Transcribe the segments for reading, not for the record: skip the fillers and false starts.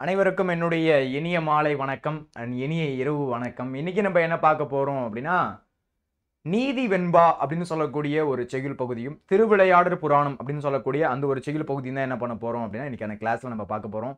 அனைவருக்கும் என்னுடைய இனிய மாலை வணக்கம் அண்ட் இனிய இரவு வணக்கம். இன்னைக்கு நம்ம என்ன பார்க்க போறோம் அப்படின்னா, நீதி வெண்பா அப்படின்னு சொல்லக்கூடிய ஒரு செகில் பகுதியும், திருவிளையாடற் புராணம் அப்படின்னு சொல்லக்கூடிய அந்த ஒரு செகில் பகுதியும் தான் என்ன பண்ண போறோம் அப்படின்னா, இன்னைக்கான கிளாஸ்ல நம்ம பார்க்க போறோம்.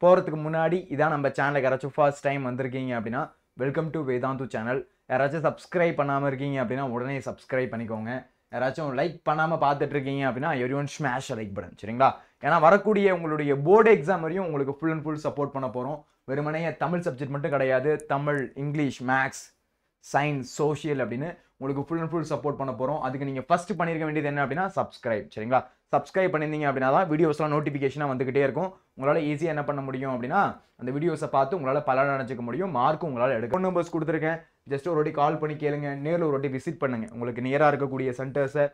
போறதுக்கு முன்னாடி இதான் நம்ம சேனலுக்கு யாராச்சும் ஃபர்ஸ்ட் டைம் வந்திருக்கீங்க அப்படின்னா, வெல்கம் டு வேதாந்து சேனல். யாராச்சும் சப்ஸ்கிரைப் பண்ணாம இருக்கீங்க அப்படின்னா உடனே சப்ஸ்கிரைப் பண்ணிக்கோங்க. யாராச்சும் லைக் பண்ணாம பார்த்துட்டு இருக்கீங்க அப்படின்னா எவ்ரிஒன் ஸ்மாஷ் லைக் பட்டன், சரிங்களா? ஏன்னா வரக்கூடிய உங்களுடைய போர்டு எக்ஸாம் வரையும் உங்களுக்கு ஃபுல் அண்ட் ஃபுல் சப்போர்ட் பண்ண போறோம். வெறுமனே தமிழ் சப்ஜெக்ட் மட்டும் கிடையாது, Tamil, English, maths, science, social அப்படின்னு உங்களுக்கு ஃபுல் அண்ட் ஃபுல் சப்போர்ட் பண்ண போறோம். அதுக்கு நீங்க ஃபர்ஸ்ட் பண்ணிருக்க வேண்டியது என்ன அப்படின்னா சப்ஸ்கிரைப், சரிங்களா? சப்ஸ்கிரைப் பண்ணிருந்தீங்க அப்படின்னா தான் வீடியோஸ்லாம் நோட்டிஃபிகேஷனா வந்துகிட்டே இருக்கும். உங்களால ஈஸியா என்ன பண்ண முடியும் அப்படின்னா அந்த வீடியோஸை பார்த்து உங்களால பலன் அடைஞ்சிக்க முடியும். மார்க்கும் உங்களால எடுக்க. ஃபோன் நம்பர்ஸ் கொடுத்துருக்கேன், ஜஸ்ட் ஒரு வாட்டி கால் பண்ணி கேளுங்க, நேரில் ஒரு வாட்டி விசிட் பண்ணுங்க. உங்களுக்கு நியரா இருக்கக்கூடிய சென்டர்ஸை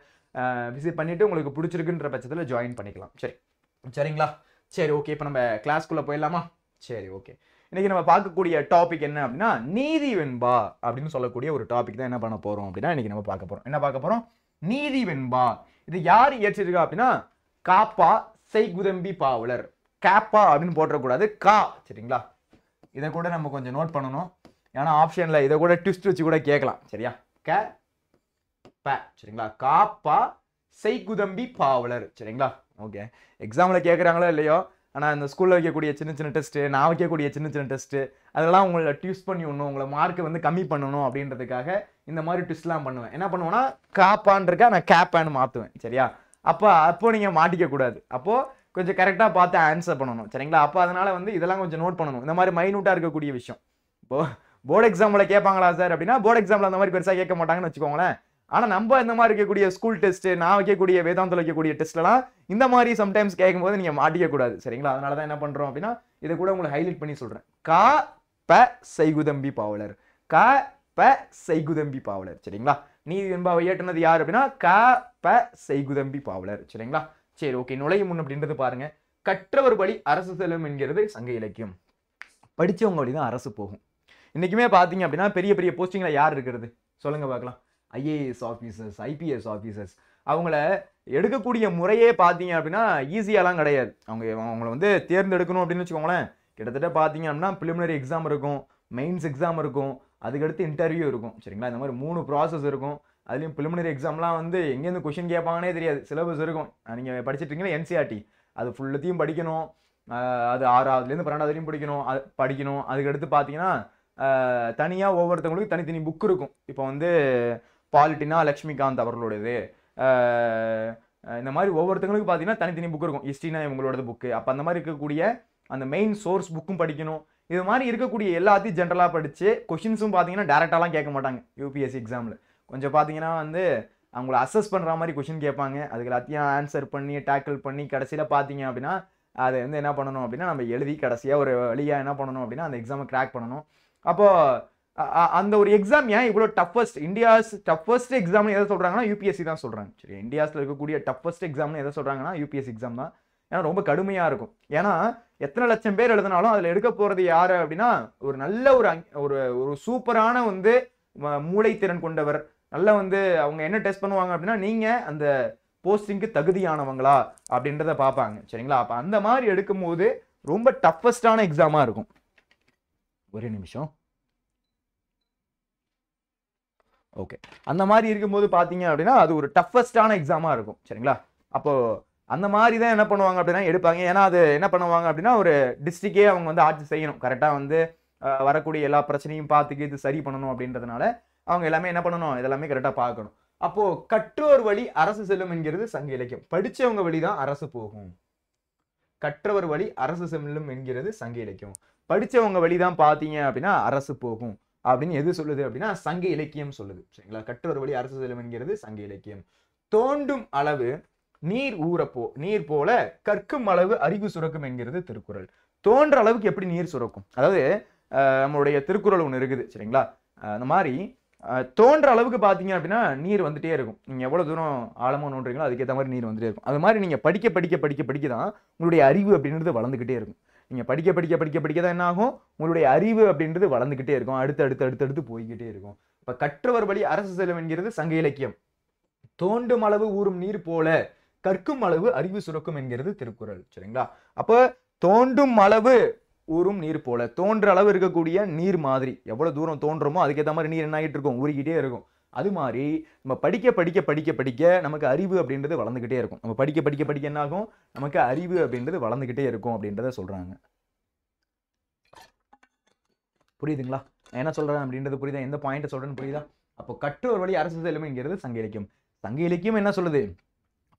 விசிட் பண்ணிட்டு உங்களுக்கு பிடிச்சிருக்குன்ற பட்சத்தில் ஜாயின் பண்ணிக்கலாம். சரிங்களா? சரி, ஓகே. இப்போ நம்ம கிளாஸ்க்குள்ள போயிடலாமா? சரி, ஓகே. இன்னைக்கு நம்ம பார்க்கக்கூடிய டாபிக் என்ன அப்படின்னா, நீதி வெண்பா அப்படின்னு சொல்லக்கூடிய ஒரு டாபிக் தான் என்ன பண்ண போறோம் அப்படின்னா இன்னைக்கு நம்ம பார்க்க போறோம். என்ன பார்க்க போறோம்? நீதி வெண்பா. இது யார் இயற்றிருக்கா அப்படின்னா, காப்பா செய்குதம்பி பாவலர். காப்பா அப்படின்னு போட்டக்கூடாது, கா, சரிங்களா? இதை கூட நம்ம கொஞ்சம் நோட் பண்ணணும். ஏன்னா ஆப்ஷன்ல இதை கூட ட்விஸ்ட் வச்சு கூட கேட்கலாம். சரியா? க ப, சரிங்களா? காப்பா செய்குதம்பி பாவலர், சரிங்களா? ஓகே. எக்ஸாம்ல கேட்குறாங்களோ இல்லையோ, ஆனால் இந்த ஸ்கூலில் வைக்கக்கூடிய சின்ன சின்ன டெஸ்ட்டு, நான் வைக்கக்கூடிய சின்ன சின்ன டெஸ்ட்டு, அதெல்லாம் உங்களை ட்விஸ்ட் பண்ணி விடணும், உங்களை மார்க்கை வந்து கம்மி பண்ணணும் அப்படின்றதுக்காக இந்த மாதிரி ட்விஸ்ட்லாம் பண்ணுவேன். என்ன பண்ணுவேன்னா, காப்பான் இருக்கா, நான் கேப்பான்னு மாற்றுவேன். சரியா? அப்போ நீங்கள் மாட்டிக்க கூடாது. அப்போது கொஞ்சம் கரெக்டாக பார்த்து ஆன்சர் பண்ணணும், சரிங்களா? அப்போ அதனால வந்து இதெல்லாம் கொஞ்சம் நோட் பண்ணணும். இந்த மாதிரி மைனூட்டாக இருக்கக்கூடிய விஷயம். இப்போ போர்டு எக்ஸாமில் கேட்பாங்களா சார் அப்படின்னா, போர்டு எக்ஸாமில் அந்த மாதிரி பெருசாக கேட்க மாட்டாங்கன்னு வச்சுக்கோங்களேன். ஆனால் நம்ம இந்த மாதிரி இருக்கக்கூடிய ஸ்கூல் டெஸ்ட்டு, நான் வைக்கக்கூடிய வேதாந்தில் வைக்கக்கூடிய டெஸ்ட்லாம் இந்த மாதிரி சம்டைம்ஸ் கேட்கும்போது நீங்கள் மாட்டிக்க கூடாது, சரிங்களா? அதனால தான் என்ன பண்ணுறோம் அப்படின்னா இதை கூட உங்களுக்கு ஹைலைட் பண்ணி சொல்கிறேன். கா ப செய்குதம்பி பாவலர். கா ப செய்குதம்பி பாவலர், சரிங்களா? நீதி வெண்பாவை இயற்றினது யார் அப்படின்னா கா ப செய்குதம்பி பாவலர், சரிங்களா? சரி, ஓகே. நுழையும் முன் அப்படின்றது பாருங்க. கற்றவர் வழி அரசு செல்லும் என்கிறது சங்க இலக்கியம். படிச்சவங்க வழி தான் அரசு போகும். இன்னைக்குமே பார்த்தீங்க அப்படின்னா பெரிய பெரிய போஸ்டிங்ல யார் இருக்கிறது சொல்லுங்க பார்க்கலாம்? IAS officers, IPS officers. அவங்கள எடுக்கக்கூடிய முறையே பார்த்தீங்க அப்படின்னா ஈஸியாலாம் கிடையாது. அவங்கள வந்து தேர்ந்தெடுக்கணும் அப்படின்னு வச்சுக்கோங்களேன். கிட்டத்தட்ட பார்த்தீங்க அப்படின்னா ப்ரிலிமினரி எக்ஸாம் இருக்கும், மெயின்ஸ் எக்ஸாம் இருக்கும், அதுக்கடுத்து இன்டர்வியூ இருக்கும், சரிங்களா? இந்த மாதிரி 3 ப்ராசஸ் இருக்கும். அதுலேயும் ப்ரிலிமினரி எக்ஸாம்லாம் வந்து எங்கேருந்து கொஷின் கேட்பாங்கன்னே தெரியாது. சிலபஸ் இருக்கும், நீங்கள் படிச்சுட்டு இருக்கீங்களா என்சிஆர்டி, அது ஃபுல்லத்தையும் படிக்கணும். அது 6வதுலேருந்து 12வது வரையும் படிக்கணும். அதுக்கடுத்து பார்த்தீங்கன்னா தனியாக ஒவ்வொருத்தவங்களுக்கு தனித்தனி புக் இருக்கும். இப்போ வந்து பாலிட்டினா லக்ஷ்மிகாந்த் அவர்களுடையது, இந்த மாதிரி ஒவ்வொருத்தவங்களுக்கு பார்த்தீங்கன்னா தனித்தனி புக் இருக்கும். ஹிஸ்ட்ரினா இவங்களோட புக்கு. அப்போ அந்த மாதிரி இருக்கக்கூடிய அந்த மெயின் சோர்ஸ் புக்கும் படிக்கணும். இது மாதிரி இருக்கக்கூடிய எல்லாத்தையும் ஜென்ரலாக படித்து கொஷின்ஸும் பார்த்தீங்கன்னா டேரெக்டாலாம் கேட்க மாட்டாங்க. யூபிஎஸ்சி எக்ஸாமில் கொஞ்சம் பார்த்தீங்கன்னா வந்து அவங்கள அசஸ் பண்ணுற மாதிரி கொஷின் கேட்பாங்க. அதுக்கு எல்லாத்தையும் ஆன்சர் பண்ணி டேக்கிள் பண்ணி கடைசியில் பார்த்தீங்க அப்படின்னா அதை வந்து என்ன பண்ணணும் அப்படின்னா நம்ம எழுதி கடைசியாக ஒரு வழியாக என்ன பண்ணணும் அப்படின்னா அந்த எக்ஸாமை கிராக் பண்ணணும். அப்போது அந்த ஒரு எக்ஸாம் ஏன் இவ்வளோ டஃபஸ்ட், இந்தியாஸ் டஃபஸ்ட் எக்ஸாம்னு எதை சொல்கிறாங்கன்னா யூபிஎஸ்சி தான் சொல்கிறாங்க. சரி, இந்தியாஸில் இருக்கக்கூடிய டஃபஸ்ட் எக்ஸாம்னு எதை சொல்கிறாங்கன்னா யூபிஎஸ்சி எக்ஸாம் தான். ஏன்னா ரொம்ப கடுமையாக இருக்கும். ஏன்னா எத்தனை லட்சம் பேர் எழுதினாலும் அதில் எடுக்க போகிறது யார் அப்படின்னா ஒரு நல்ல ஒரு சூப்பரான வந்து மூளைத்திறன் கொண்டவர். நல்லா வந்து அவங்க என்ன டெஸ்ட் பண்ணுவாங்க அப்படின்னா நீங்கள் அந்த போஸ்டிங்க்கு தகுதியானவங்களா அப்படின்றத பார்ப்பாங்க, சரிங்களா? அப்போ அந்த மாதிரி எடுக்கும்போது ரொம்ப டஃபஸ்டான எக்ஸாமாக இருக்கும். ஒரே நிமிஷம். ஓகே. அந்த மாதிரி இருக்கும்போது பார்த்தீங்க அப்படின்னா அது ஒரு டஃபஸ்டான எக்ஸாமாக இருக்கும், சரிங்களா? அப்போது அந்த மாதிரி தான் என்ன பண்ணுவாங்க அப்படின்னா எடுப்பாங்க. ஏன்னா அது என்ன பண்ணுவாங்க அப்படின்னா ஒரு டிஸ்ட்ரிக்டே அவங்க வந்து ஆட்சி செய்யணும், கரெக்டாக வந்து வரக்கூடிய எல்லா பிரச்சனையும் பார்த்துக்கு இது சரி பண்ணணும் அப்படின்றதுனால அவங்க எல்லாமே என்ன பண்ணணும், இதெல்லாமே கரெக்டாக பார்க்கணும். அப்போது கற்றோர் வழி அரசு செல்லும் என்கிறது சங்க இலக்கியம். படித்தவங்க வழி தான் அரசு போகும். கற்றவர் வழி அரசு செல்லும் என்கிறது சங்க இலக்கியம். படித்தவங்க வழி தான் பார்த்தீங்க அப்படின்னா அரசு போகும் அப்படின்னு எது சொல்லுது அப்படின்னா சங்க இலக்கியம் சொல்லுது, சரிங்களா? கற்றவர் வழி அரசு செல்லும் என்கிறது சங்க இலக்கியம். தோண்டும் அளவு நீர் போல கற்கும் அளவு அறிவு சுரக்கும் என்கிறது திருக்குறள். தோன்ற அளவுக்கு எப்படி நீர் சுரக்கும், அதாவது நம்மளுடைய திருக்குறள் ஒன்று இருக்குது, சரிங்களா? அந்த மாதிரி தோன்ற அளவுக்கு பார்த்தீங்க அப்படின்னா நீர் வந்துட்டே இருக்கும். நீங்கள் எவ்வளோ தூரம் ஆழமாக நோண்டுறீங்களோ அதுக்கேற்ற மாதிரி நீர் வந்துட்டே இருக்கும். அது மாதிரி நீங்கள் படிக்க தான் உங்களுடைய அறிவு அப்படின்றது வளர்ந்துக்கிட்டே இருக்கும். நீங்கள் படிக்க தான் என்ன ஆகும், உங்களுடைய அறிவு அப்படின்றது வளர்ந்துக்கிட்டே இருக்கும். அடுத்து போய்கிட்டே இருக்கும். இப்போ கற்றவர் வழி அரசு செல்லும் என்கிறது சங்க இலக்கியம். தோண்டும் அளவு ஊறும் நீர் போல கற்கும் அளவு அறிவு சுரக்கும் என்கிறது திருக்குறள், சரிங்களா? அப்போ தோண்டும் அளவு ஊறும் நீர் போல. தோன்ற அளவு இருக்கக்கூடிய நீர் மாதிரி. எவ்வளவு தூரம் தோன்றமோ அதுக்கேற்ற மாதிரி நீர் என்ன ஆகிட்டு இருக்கும், ஊறிக்கிட்டே இருக்கும். அது மாதிரி நம்ம படிக்க படிக்க படிக்க படிக்க நமக்கு அறிவு அப்படின்றது வளர்ந்துகிட்டே இருக்கும். நம்ம படிக்க படிக்க படிக்க என்ன ஆகும், நமக்கு அறிவு அப்படின்றது வளர்ந்துகிட்டே இருக்கும் அப்படின்றத சொல்றாங்க. புரியுதுங்களா? நான் என்ன சொல்றேன் அப்படின்றது புரியுதா? எந்த பாயிண்ட் சொல்றேன்னு புரியுதா? அப்போ கற்றோர் வழி அரசு செல்லும்ங்கிறது சங்க இலக்கியம். சங்க இலக்கியம் என்ன சொல்லுது,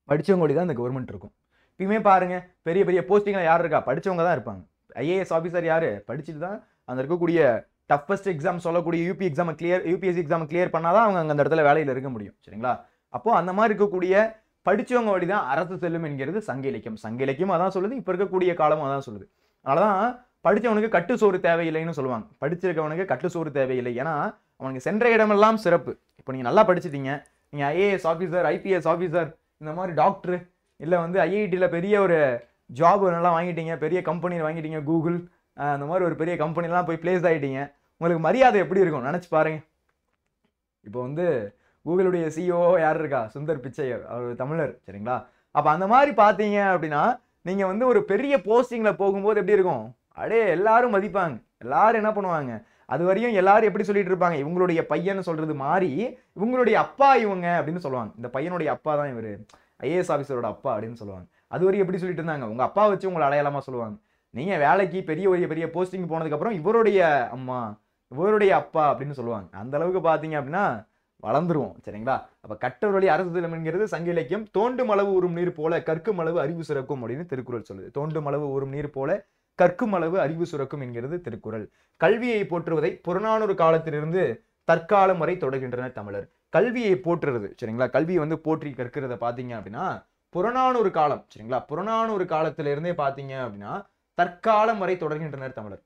படிச்சவங்க வழி தான் இந்த கவர்மெண்ட் இருக்கும். இப்பயுமே பாருங்க, பெரிய பெரிய போஸ்டிங்ல யார் இருக்கா, படிச்சவங்க தான் இருப்பாங்க. ஐஏஎஸ் ஆஃபீஸர் யாரு, படிச்சுட்டு தான் அந்த இருக்கக்கூடிய டஃபஸ்ட் எக்ஸாம் சொல்லக்கூடிய யூபிஎஸ்சி எக்ஸாம் கிளியர் பண்ணாதான் அவங்க அந்த இடத்துல வேலையில் இருக்க முடியும். சரிங்களா? அப்போ அந்த மாதிரி இருக்கக்கூடிய படிச்சவங்க வழி தான் அரசு செல்லும் என்கிறது சங்க இலக்கியம். சங்க இலக்கியம் அதான் சொல்லுது, இப்ப இருக்கக்கூடிய காலமும் அதான் சொல்லுது. அதனாலதான் படிச்சவனுக்கு கட்டு சோறு தேவையில்லைன்னு சொல்லுவாங்க. படிச்சிருக்கவனுக்கு கட்டு சோறு தேவையில்லை. ஏன்னா அவனுக்கு சென்ற இடமெல்லாம் சிறப்பு. இப்போ நீங்க நல்லா படிச்சிட்டீங்க, நீங்க ஐஏஎஸ் ஆஃபீஸர், ஐபிஎஸ் ஆஃபீஸர், இந்த மாதிரி டாக்டர், இல்லை வந்து ஐஐடியில் பெரிய ஒரு ஜாப் நல்லா வாங்கிட்டீங்க, பெரிய கம்பெனியில் வாங்கிட்டீங்க, கூகுள் அந்த மாதிரி ஒரு பெரிய கம்பெனிலாம் போய் பிளேஸ் ஆகிட்டீங்க, உங்களுக்கு மரியாதை எப்படி இருக்கும் நினச்சி பாருங்க. இப்போ வந்து கூகுளுடைய சிஇஓ யார் இருக்கா, சுந்தர் பிச்சை, அவர் தமிழர். சரிங்களா? அப்போ அந்த மாதிரி பார்த்தீங்க அப்படின்னா நீங்கள் வந்து ஒரு பெரிய போஸ்டிங்கில் போகும்போது எப்படி இருக்கும், அடே எல்லாரும் மதிப்பாங்க, எல்லாரும் என்ன பண்ணுவாங்க, அது வரையும் எல்லாரும் எப்படி சொல்லிட்டு இருப்பாங்க, இவங்களுடைய பையன் சொல்றது மாறி இவங்களுடைய அப்பா இவங்க அப்படின்னு சொல்லுவாங்க. இந்த பையனுடைய அப்பா தான் இவர், ஐஏஎஸ் ஆஃபீஸரோட அப்பா அப்படின்னு சொல்லுவாங்க. அது வரையும் எப்படி சொல்லிட்டு இருந்தாங்க, உங்க அப்பா வச்சு உங்களை அடையாளமா சொல்லுவாங்க. நீங்க வேலைக்கு பெரிய பெரிய போஸ்டிங் போனதுக்கு அப்புறம் இவருடைய அம்மா, இவருடைய அப்பா அப்படின்னு சொல்லுவாங்க. அந்த அளவுக்கு பாத்தீங்க அப்படின்னா வளர்ந்துருவோம். சரிங்களா? அப்ப கற்றோர் வழி அரசு செல்லும் என்கிறது சங்க இலக்கியம். தோண்டும் அளவு ஊறும் நீர் போல கற்கும் அளவு அறிவு சுரக்கும் அப்படின்னு திருக்குறள் சொல்லுது. தோண்டும் அளவு ஊறும் நீர் போல கற்கும் அளவு அறிவு சுரக்கும் என்கிறது திருக்குறள். கல்வியை போற்றுவதை புறநானூறு காலத்திலிருந்து தற்காலம் வரை தொடர்கின்றனர் தமிழர். கல்வியை போற்றுறது, சரிங்களா, கல்வியை வந்து போற்றி கற்கிறத பாத்தீங்க அப்படின்னா புறநானூறு காலம், சரிங்களா, புறநானூறு காலத்துல இருந்தே பாத்தீங்க அப்படின்னா தற்காலம் வரை தொடர்கின்றனர் தமிழர்.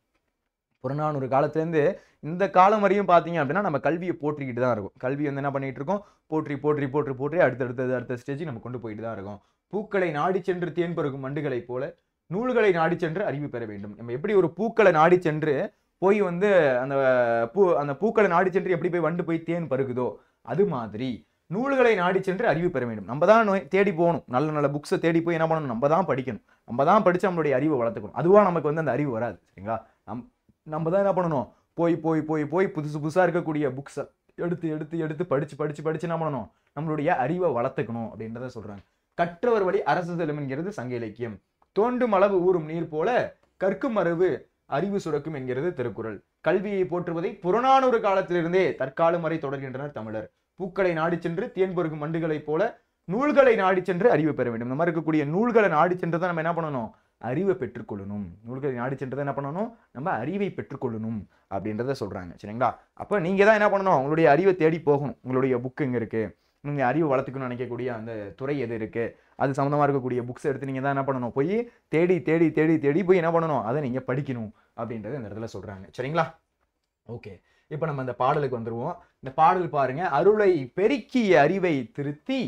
புறநானூறு காலத்திலேருந்து இந்த காலம் வரையும் பாத்தீங்க அப்படின்னா நம்ம கல்வியை போற்றிக்கிட்டு தான் இருக்கும். கல்வி வந்து என்ன பண்ணிட்டு இருக்கோம், போற்றி போற்றி போற்றி போற்றி அடுத்த ஸ்டேஜ் நம்ம கொண்டு போயிட்டு தான் இருக்கோம். பூக்களை நாடி சென்று தேன் பருகும் வண்டுகளை போல நூல்களை நாடி சென்று அறிவு பெற வேண்டும். நம்ம எப்படி ஒரு பூக்களை நாடி சென்று போய் வந்து அந்த பூக்களை நாடி சென்று எப்படி போய் வண்டு போய் தேன் பருகுதோ அது மாதிரி நூல்களை நாடி சென்று அறிவு பெற வேண்டும். நம்ம தான் தேடி போகணும், நல்ல நல்ல புக்ஸை தேடி போய் என்ன பண்ணணும், நம்ம தான் படிக்கணும், நம்ம தான் படிச்சு நம்மளுடைய அறிவை வளர்த்துக்கணும். அதுவா நமக்கு வந்து அந்த அறிவு வராது. சரிங்களா? நம்ம தான் என்ன பண்ணணும், போய் போய் போய் போய் புதுசா இருக்கக்கூடிய புக்ஸை எடுத்து எடுத்து எடுத்து படிச்சு படிச்சு படிச்சு என்ன பண்ணணும், நம்மளுடைய அறிவை வளர்த்துக்கணும் அப்படின்றத சொல்றாங்க. கற்றவர் வழி அரசு செல்லும் என்கிறது சங்க இலக்கியம். தோண்டும் அளவு ஊறும் நீர் போல கற்கும் அறிவு அறிவு சுரக்கும் என்கிறது திருக்குறள். கல்வியை போற்றுவதை புறநானூறு காலத்திலிருந்தே தற்காலம் வரை தொடர்கின்றனர் தமிழர். பூக்களை நாடி சென்று தேன் பருகும் வண்டுகளை போல நூல்களை நாடி சென்று அறிவு பெற வேண்டும். இந்த மாதிரி இருக்கக்கூடிய நூல்களை நாடி சென்று தான் நம்ம என்ன பண்ணணும், அறிவை பெற்றுக்கொள்ளணும். நூல்களை நாடி சென்று தான் என்ன பண்ணணும், நம்ம அறிவை பெற்றுக்கொள்ளணும் அப்படின்றத சொல்றாங்க. சரிங்களா? அப்ப நீங்க தான் என்ன பண்ணணும், உங்களுடைய அறிவை தேடி போகணும். உங்களுடைய புக் எங்க இருக்கு, நீங்க அறிவு வளர்த்துக்கணும்னு நினைக்கக்கூடிய அந்த துறை எது இருக்கு, அது சம்மந்தமா இருக்கக்கூடிய புக்ஸ் எடுத்து நீங்க தான் என்ன பண்ணணும், போய் தேடி தேடி தேடி தேடி போய் என்ன பண்ணணும், அதை நீங்க படிக்கணும் அப்படின்றத இந்த இடத்துல சொல்றாங்க. சரிங்களா? ஓகே, இப்போ நம்ம இந்த பாடலுக்கு வந்துருவோம். இந்த பாடல் பாருங்க. அருளை பெருக்கிய அறிவை திருத்தி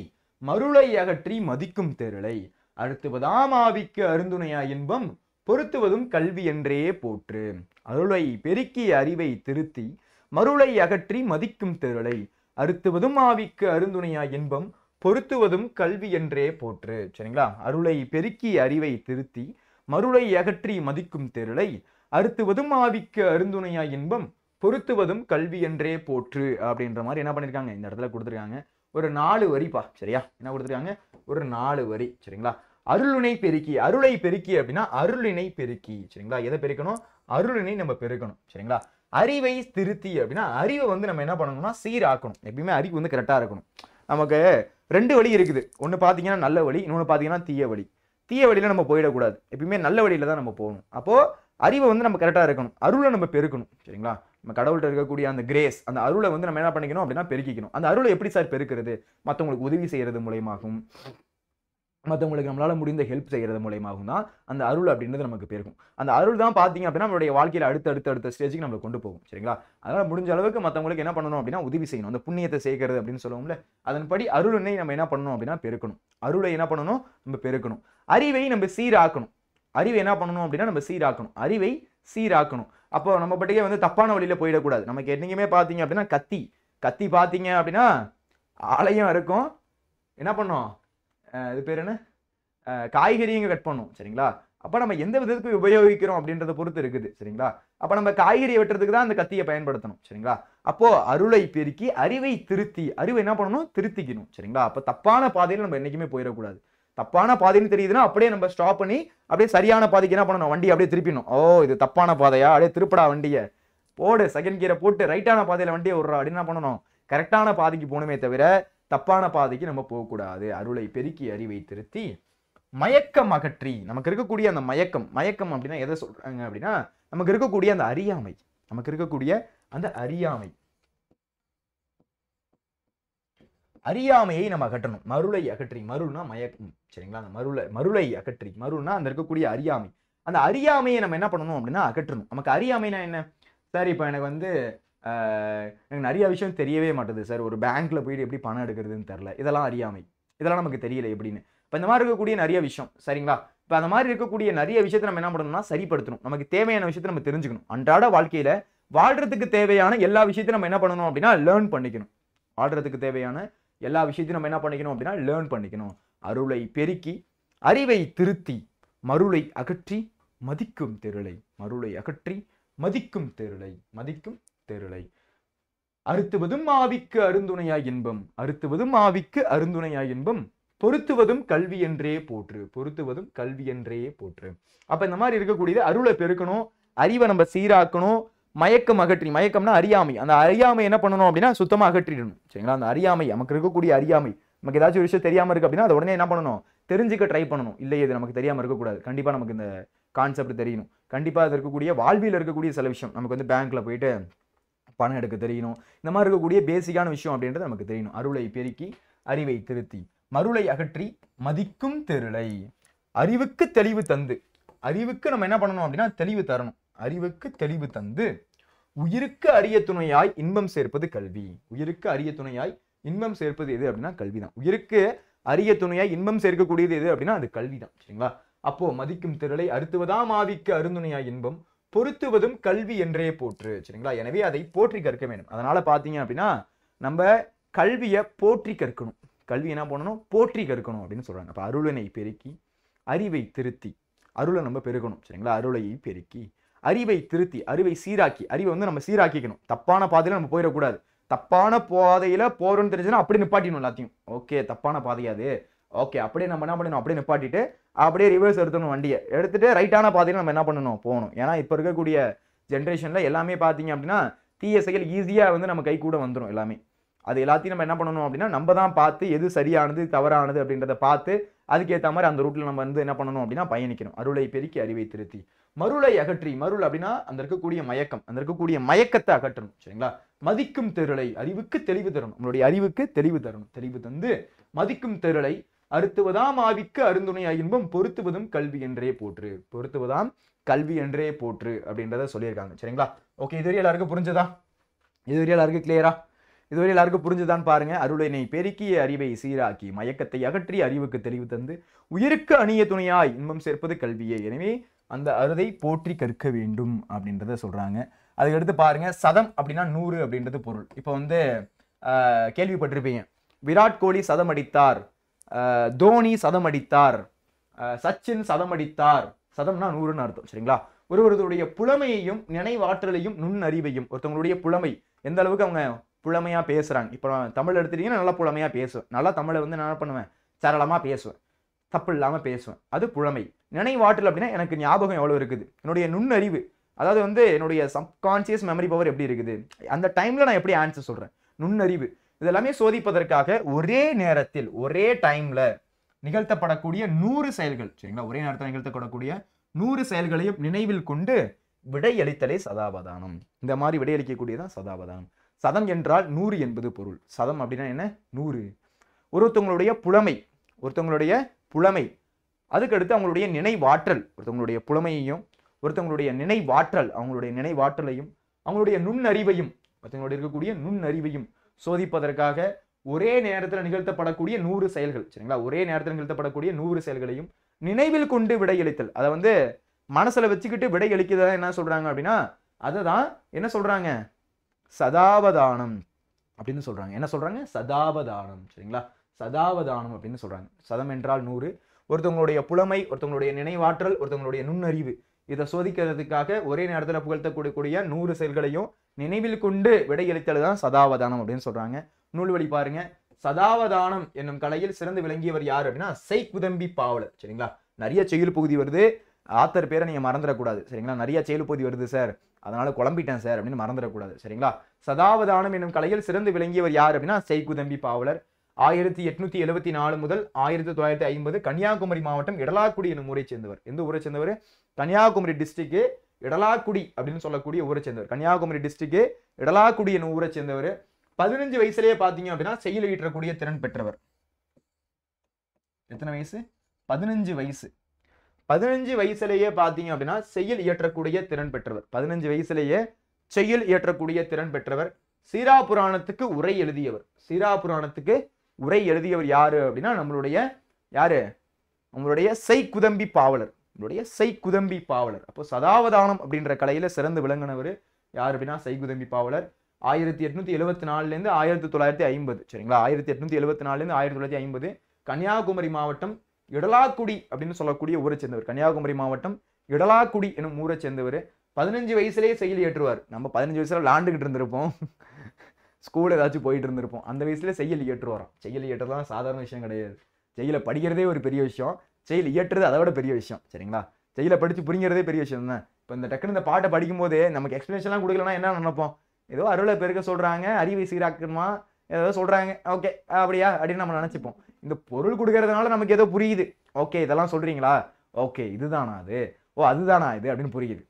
மருளை அகற்றி மதிக்கும் தெருளை அழுத்துவதாம் ஆவிக்கு அருந்துணையா இன்பம் பொருத்துவதும் கல்வி என்றே போற்று. அருளை பெருக்கிய அறிவை திருத்தி மருளை அகற்றி மதிக்கும் தெருளை அறுத்துவதும் ஆவிக்கு அருந்துணையா இன்பம் பொருத்துவதும் கல்வி என்றே போற்று. சரிங்களா? அருளை பெருக்கிய அறிவை திருத்தி மருளை அகற்றி மதிக்கும் தெருளை அறுத்துவதும் ஆவிக்கு அருந்துணையா இன்பம் பொருத்துவதும் கல்வி என்றே போற்று அப்படின்ற மாதிரி என்ன பண்ணிருக்காங்க, இந்த இடத்துல கொடுத்துருக்காங்க. ஒரு 4 வரிப்பா. சரியா? என்ன கொடுத்துருக்காங்க, ஒரு 4 வரி. சரிங்களா? அருளினை பெருக்கி, அருளை பெருக்கி அப்படின்னா அருளினை பெருக்கி. சரிங்களா? எதை பெருக்கணும், அருளினை நம்ம பெருக்கணும். சரிங்களா? அறிவை திருத்தி அப்படின்னா அறிவை வந்து நம்ம என்ன பண்ணணும்னா சீராக்கணும். எப்பயுமே அறிவு வந்து கரெக்டா இருக்கணும். நமக்கு 2 வழி இருக்குது. ஒன்று பார்த்தீங்கன்னா நல்ல வழி, இன்னொன்று பார்த்தீங்கன்னா தீய வழி. தீய வழியில நம்ம போயிடக்கூடாது, எப்பயுமே நல்ல வழியில தான் நம்ம போகணும். அப்போ அறிவை வந்து நம்ம கரெக்டாக இருக்கணும், அருளை நம்ம பெருக்கணும். சரிங்களா? நம்ம கடவுள்கிட்ட இருக்கக்கூடிய அந்த கிரேஸ், அந்த அருளை வந்து நம்ம என்ன பண்ணிக்கணும் அப்படின்னா பெருக்கிக்கணும். அந்த அருளை எப்படி சார் பெருக்கிறது, மற்றவங்களுக்கு உதவி செய்யறது மூலயமாகும், மற்றவங்களுக்கு நம்மளால முடிந்த ஹெல்ப் செய்யறது மூலயமாகும் தான் அந்த அருள் அப்படின்றது நமக்கு பெருக்கும். அந்த அருள் தான் பார்த்தீங்க அப்படின்னா நம்மளுடைய வாழ்க்கையில் அடுத்த ஸ்டேஜுக்கு நம்மளை கொண்டு போகும். சரிங்களா? அதனால முடிஞ்ச அளவுக்கு மற்றவங்களுக்கு என்ன பண்ணணும் அப்படின்னா உதவி செய்யணும். அந்த புண்ணியத்தை சேர்க்கிறது அப்படின்னு சொல்லுவோம்ல, அதன்படி அருளை நம்ம என்ன பண்ணணும் அப்படின்னா பெருக்கணும். அருளை என்ன பண்ணணும், நம்ம பெருக்கணும். அறிவை நம்ம சீராக்கணும். அறிவை என்ன பண்ணணும் அப்படின்னா நம்ம சீராக்கணும், அறிவை சீராக்கணும். அப்போ நம்ம பட்டியே வந்து தப்பான வழியில போயிடக்கூடாது. நமக்கு என்னைக்குமே பார்த்தீங்க அப்படின்னா கத்தி பார்த்தீங்க அப்படின்னா ஆலயம் இருக்கும், என்ன பண்ணோம், இது பேர் என்ன, காய்கறிங்க கட் பண்ணும். சரிங்களா? அப்ப நம்ம எந்த விதத்துக்கு உபயோகிக்கிறோம் அப்படின்றத பொறுத்து இருக்குது. சரிங்களா? அப்ப நம்ம காய்கறி வெட்டுறதுக்கு தான் அந்த கத்தியை பயன்படுத்தணும். சரிங்களா? அப்போ அருளை பெருக்கி அறிவை திருத்தி, அறிவை என்ன பண்ணணும்? திருத்திக்கணும். சரிங்களா? அப்ப தப்பான பாதையில நம்ம என்னைக்குமே போயிடக்கூடாது. தப்பான பாதைன்னு தெரியுதுன்னா அப்படியே நம்ம ஸ்டாப் பண்ணி அப்படியே சரியான பாதைக்கு என்ன பண்ணணும்? வண்டி அப்படியே திருப்பிடணும். ஓ இது தப்பான பாதையா, அப்படியே திருப்படா வண்டியை, போடு செகண்ட் கியரை போட்டு ரைட்டான பாதையில வண்டியை விடுறா அப்படின்னு என்ன பண்ணணும்? கரெக்டான பாதைக்கு போகணுமே தவிர தப்பான பாதைக்கு நம்ம போகக்கூடாது. அருளை பெருக்கி அறிவை திருத்தி மயக்கம் அகற்றி, நமக்கு இருக்கக்கூடிய அந்த மயக்கம், மயக்கம் அப்படின்னா எதை சொல்றாங்க அப்படின்னா நமக்கு இருக்கக்கூடிய அந்த அறியாமை, நமக்கு இருக்கக்கூடிய அந்த அறியாமை, அறியாமையை நம்ம அகற்றணும். மருளை அகற்றி, மருள்னா மயக்கம். சரிங்களா? அந்த மருளை அகற்றி, மருள்னா அந்த இருக்கக்கூடிய அறியாமை, அந்த அறியாமையை நம்ம என்ன பண்ணணும் அப்படின்னா அகற்றணும். நமக்கு அறியாமைனா என்ன? சார் இப்போ எனக்கு வந்து எனக்கு நிறைய விஷயம் தெரியவே மாட்டேது சார். ஒரு பேங்க்ல போயிட்டு எப்படி பணம் எடுக்கிறதுன்னு தெரியல. இதெல்லாம் அறியாமை. இதெல்லாம் நமக்கு தெரியல எப்படின்னு. இப்போ இந்த மாதிரி இருக்கக்கூடிய நிறைய விஷயம், சரிங்களா? இப்போ அந்த மாதிரி இருக்கக்கூடிய நிறைய விஷயத்தை நம்ம என்ன பண்ணணும்னா சரிப்படுத்தணும். நமக்கு தேவையான விஷயத்தை நம்ம தெரிஞ்சுக்கணும். அன்றாட வாழ்க்கையில வாழ்றதுக்கு தேவையான எல்லா விஷயத்தையும் நம்ம என்ன பண்ணணும் அப்படின்னா லேர்ன் பண்ணிக்கணும். வாழ்றதுக்கு தேவையான எல்லா விஷயத்தையும் நம்ம என்ன பண்ணிக்கணும் அப்படின்னா லேர்ன் பண்ணிக்கணும். அருளை பெருக்கி அறிவை திருத்தி மருளை அகற்றி மதிக்கும் தெருளை, மருளை அகற்றி மதிக்கும் தெருளை, மதிக்கும் தெருளை. அறுத்துவதும் ஆவிக்கு அருந்துணையாய் இன்பம், அறுத்துவதும் ஆவிக்கு அருந்துணையாய் இன்பம், பொருத்துவதும் கல்வி என்றே போற்று, பொருத்துவதும் கல்வி என்றே போற்று. அப்ப இந்த மாதிரி இருக்கக்கூடியது அருளை பெருக்கணும், அறிவை நம்ம சீராக்கணும், மயக்கம் அகற்றி, மயக்கம்னா அறியாமை, அந்த அறியாமை என்ன பண்ணணும் அப்படின்னா சுத்தமா அகற்றிடணும். சரிங்களா? அந்த அறியாமை, நமக்கு இருக்கக்கூடிய அறியாமை, நமக்கு ஏதாச்சும் ஒரு விஷயம் தெரியாம இருக்கு அப்படின்னா அதை உடனே என்ன பண்ணணும்? தெரிஞ்சுக்க ட்ரை பண்ணணும். இல்லை இது நமக்கு தெரியாம இருக்கக்கூடாது, கண்டிப்பா நமக்கு இந்த கான்செப்ட் தெரியணும். கண்டிப்பா அது இருக்கக்கூடிய வாழ்வில் இருக்கக்கூடிய சில விஷயம், நமக்கு வந்து பேங்க்ல போயிட்டு பணம் எடுக்க தெரியணும், இந்த மாதிரி இருக்கக்கூடிய பேசிக்கான விஷயம் அப்படின்றது நமக்கு தெரியணும். அருளை பெருக்கி அறிவை திருத்தி மருளை அகற்றி மதிக்கும் தெருளை, அறிவுக்கு தெளிவு தந்து, அறிவுக்கு நம்ம என்ன பண்ணணும் அப்படின்னா தெளிவு தரணும். அறிவுக்கு தெளிவு தந்து உயிருக்கு அரிய துணையாய் இன்பம் சேர்ப்பது கல்வி. உயிருக்கு அரிய துணையாய் இன்பம் சேர்ப்பது எது அப்படின்னா கல்வி தான். உயிருக்கு அரிய துணையாய் இன்பம் சேர்க்கக்கூடியது எது அப்படின்னா அது கல்வி தான். சரிங்களா? அப்போ மதிக்கும் திரளை அறுத்துவதாம் ஆவிக்கு அருந்துணையாய் இன்பம், பொருத்துவதும் கல்வி என்றே போற்று. சரிங்களா? எனவே அதை போற்றி கற்க வேண்டும். அதனால பாத்தீங்க அப்படின்னா நம்ம கல்வியை போற்றி கற்கணும். கல்வி என்ன பண்ணணும்? போற்றி கற்கணும் அப்படின்னு சொல்றாங்க. அப்ப அருளனை பெருக்கி அறிவை திருத்தி, அருளை நம்ம பெருக்கணும். சரிங்களா? அருளை பெருக்கி அறிவை திருத்தி, அறிவை சீராக்கி, அறிவை வந்து நம்ம சீராக்கிக்கணும். தப்பான பாதையில நம்ம போயிடக்கூடாது. தப்பான பாதையில போறோம்னு தெரிஞ்சுன்னா அப்படி நிப்பாட்டிடணும் எல்லாத்தையும். ஓகே தப்பான பாதையாது, ஓகே அப்படியே நம்ம என்ன பண்ணணும்? அப்படியே நிப்பாட்டிட்டு அப்படியே ரிவர்ஸ் எடுத்துணும், வண்டியை எடுத்துட்டு ரைட்டான பாதையில நம்ம என்ன பண்ணணும்? போகணும். ஏன்னா இப்ப இருக்கக்கூடிய ஜென்ரேஷன்ல எல்லாமே பாத்தீங்க அப்படின்னா தீய செயல் ஈஸியா வந்து நம்ம கை கூட வந்துடும் எல்லாமே. அது எல்லாத்தையும் நம்ம என்ன பண்ணணும் அப்படின்னா நம்ம தான் பார்த்து எது சரியானது தவறானது அப்படின்றத பார்த்து அதுக்கேற்ற மாதிரி அந்த ரூட்ல நம்ம வந்து என்ன பண்ணணும் அப்படின்னா பயணிக்கணும். அருளை பெருக்கி அறிவை திருத்தி மருளை அகற்றி, மருள் அப்படின்னா அந்த இருக்கக்கூடிய மயக்கம், அந்த இருக்கக்கூடிய மயக்கத்தை அகற்றணும். சரிங்களா? மதிக்கும் தெருளை, அறிவுக்கு தெளிவு தரணும். நம்மளுடைய அறிவுக்கு தெளிவு தரணும். தெளிவு தந்து மதிக்கும் தெருளை அறுத்துவதாம் ஆவிக்கு அருந்துணையாய் இன்பம், பொருத்துவதும் கல்வி என்றே போற்று, பொருத்துவதாம் கல்வி என்றே போற்று அப்படின்றத சொல்லியிருக்காங்க. சரிங்களா? ஓகே, இதுவரை எல்லாருக்கும் புரிஞ்சதா? இதுவரை எல்லாருக்கும் கிளியரா? இதுவரை எல்லாருக்கும் புரிஞ்சுதான் பாருங்க. அருளினை பெருக்கிய அறிவை சீராக்கி மயக்கத்தை அகற்றி அறிவுக்கு தெளிவு தந்து உயிருக்கு அணிய துணையாய் இன்பம் சேர்ப்பது கல்வியே. எனவே அந்த அருதை போற்றி கற்க வேண்டும் அப்படின்றத சொல்றாங்க. அதுக்கடுத்து பாருங்க, சதம் அப்படின்னா 100 அப்படின்றது பொருள். இப்போ வந்து கேள்விப்பட்டிருப்பீங்க, விராட் கோலி சதம் அடித்தார், தோனி சதம் அடித்தார், சச்சின் சதம் அடித்தார். சதம்னா 100ன்னு அர்த்தம். சரிங்களா? ஒருவருடைய புலமையையும் நினைவாற்றலையும் நுண்ணறிவையும், ஒருத்தவங்களுடைய புலமை எந்த அளவுக்கு அவங்க புலமையா பேசுறாங்க. இப்போ தமிழ் எடுத்துட்டீங்கன்னா நல்லா புலமையா பேசுவேன், நல்லா தமிழை வந்து நான் என்ன பண்ணுவேன்? சரளமா பேசுவேன், தப்பு இல்லாம பேசுவேன், அது புலமை. நினைவாற்றல் அப்படின்னா எனக்கு ஞாபகம் எவ்வளவு இருக்குது, என்னுடைய நுண்ணறிவு, அதாவது வந்து என்னுடைய சப்கான்சியஸ் மெமரி பவர் எப்படி இருக்குது, அந்த டைம்ல நான் எப்படி ஆன்சர் சொல்றேன், நுண்ணறிவு. இதெல்லாமே சோதிப்பதற்காக ஒரே நேரத்தில் ஒரே டைம்ல நிகழ்த்தப்படக்கூடிய 100 செயல்கள். சரிங்களா? ஒரே நேரத்தில் நிகழ்த்தப்படக்கூடிய 100 செயல்களையும் நினைவில் கொண்டு விடையளித்தலே சதாவதானம். இந்த மாதிரி விடையளிக்கக்கூடியதான் சதாவதானம். சதம் என்றால் 100 என்பது பொருள். சதம் அப்படின்னா என்ன? 100. ஒருத்தவங்களுடைய புலமை, ஒருத்தவங்களுடைய புலமை, அதுக்கடுத்து அவங்களுடைய நினைவாற்றல், ஒருத்தவங்களுடைய புலமையையும் ஒருத்தவங்களுடைய நினைவாற்றல், அவங்களுடைய நினைவாற்றலையும் அவங்களுடைய நுண்ணறிவையும், ஒருத்தவங்களுடைய இருக்கக்கூடிய நுண்ணறிவையும் சோதிப்பதற்காக ஒரே நேரத்தில் நிகழ்த்தப்படக்கூடிய 100 செயல்கள். சரிங்களா? ஒரே நேரத்தில் நிகழ்த்தப்படக்கூடிய 100 செயல்களையும் நினைவில் கொண்டு விடையளித்தல், அதை வந்து மனசுல வச்சுக்கிட்டு விடையளிக்கிறதா என்ன சொல்றாங்க அப்படின்னா அதுதான் என்ன சொல்றாங்க? சதாவதானம் அப்படின்னு சொல்றாங்க. என்ன சொல்றாங்க? சதாவதானம். சரிங்களா? சதாவதானம் அப்படின்னு சொல்றாங்க. சதம் என்றால் 100, ஒருத்தவங்களுடைய புலமை, ஒருத்தவங்களுடைய நினைவாற்றல், ஒருத்தவங்களுடைய நுண்ணறிவு, இதை சோதிக்கிறதுக்காக ஒரே நேரத்தில் புகழ்த்தக்கூடிய 100 செயல்களையும் நினைவில் கொண்டு விடையளித்தல் தான் சதாவதானம் அப்படின்னு சொல்றாங்க. நூல்வழி பாருங்க. சதாவதானம் என்னும் கலையில் சிறந்து விளங்கியவர் யார் அப்படின்னா செய்குதம்பி பாவலர். சரிங்களா, நிறைய செயல் பகுதி வருது, ஆத்தர் பேரை நீங்க மறந்துடக்கூடாது. சரிங்களா, நிறைய செயல் பகுதி வருது சார், அதனால குழம்பிட்டேன் சார் அப்படின்னு மறந்துடக்கூடாது. சரிங்களா, சதாவதானம் என்னும் கலையில் சிறந்து விளங்கியவர் யார் அப்படின்னா செய்குதம்பி பாவலர். 1874 முதல் 1950 கன்னியாகுமரி மாவட்டம் இடலாக்குடி என்னும் ஊரை சேர்ந்தவர். எந்த ஊரை சேர்ந்தவர்? கன்னியாகுமரி டிஸ்ட்ரிக்ட் இடலாக்குடி அப்படின்னு சொல்லக்கூடிய ஊரை சேர்ந்தவர். கன்னியாகுமரி டிஸ்ட்ரிக்ட் இடலாக்குடி என்னும் ஊரை சேர்ந்தவர். 15 வயசுலயே பாத்தீங்க அப்படின்னா செயல் ஈற்றக்கூடிய திறன் பெற்றவர். எத்தனை வயசு? 15 வயசு. 15 வயசுலேயே பாத்தீங்க அப்படின்னா செயல் இயற்றக்கூடிய திறன் பெற்றவர். 15 வயசுலேயே செயல் இயற்றக்கூடிய திறன் பெற்றவர். சீரா புராணத்துக்கு உரை எழுதியவர். சீரா புராணத்துக்கு உரை எழுதியவர் யாரு அப்படின்னா நம்மளுடைய யாரு? நம்மளுடைய செய்குதம்பி பாவலர். நம்மளுடைய செய்குதம்பி பாவலர். அப்போ சதாவதானம் அப்படின்ற கலையில சிறந்து விளங்கினவர் யார் அப்படின்னா செய்குதம்பி பாவலர். 1874 1950. சரிங்களா, 1874 1950 கன்னியாகுமரி மாவட்டம் இடலாக்குடி அப்படின்னு சொல்லக்கூடிய ஊரை சேர்ந்தவர். கன்னியாகுமரி மாவட்டம் இடலாக்குடி என்னும் ஊரை சேர்ந்தவர். 15 வயசுலேயே செயல் ஏற்றுவார். நம்ம 15 வயசுல விளாண்டுகிட்டு இருந்திருப்போம், ஸ்கூல் ஏதாச்சும் போயிட்டு இருந்திருப்போம். அந்த வயசுல செயல் இயற்றுவாராம். செயல் இயற்றலாம் சாதாரண விஷயம் கிடையாது. செயலை படிக்கிறதே ஒரு பெரிய விஷயம், செயல் இயற்றுறது அதை விட பெரிய விஷயம். சரிங்களா, செயலை படிச்சு புரிங்கிறதே பெரிய விஷயம் தான். இப்போ இந்த டக்குன்னு இந்த பாட்டை படிக்கும் போதே நமக்கு எக்ஸ்பிளேஷன்லாம் கொடுக்கலன்னா என்ன நினைப்போம்? ஏதோ அருளை பெருக்க சொல்றாங்க, அறிவை சீராக்கணுமா ஏதோ சொல்றாங்க, ஓகே அப்படியா அப்படின்னு நம்ம நினைச்சுப்போம். இந்த பொருள் கொடுக்கறதுனால நமக்கு ஏதோ புரியுது. ஓகே இதெல்லாம் சொல்றீங்களா, ஓகே இதுதானா அது, ஓ அதுதானா இது அப்படின்னு புரியுது.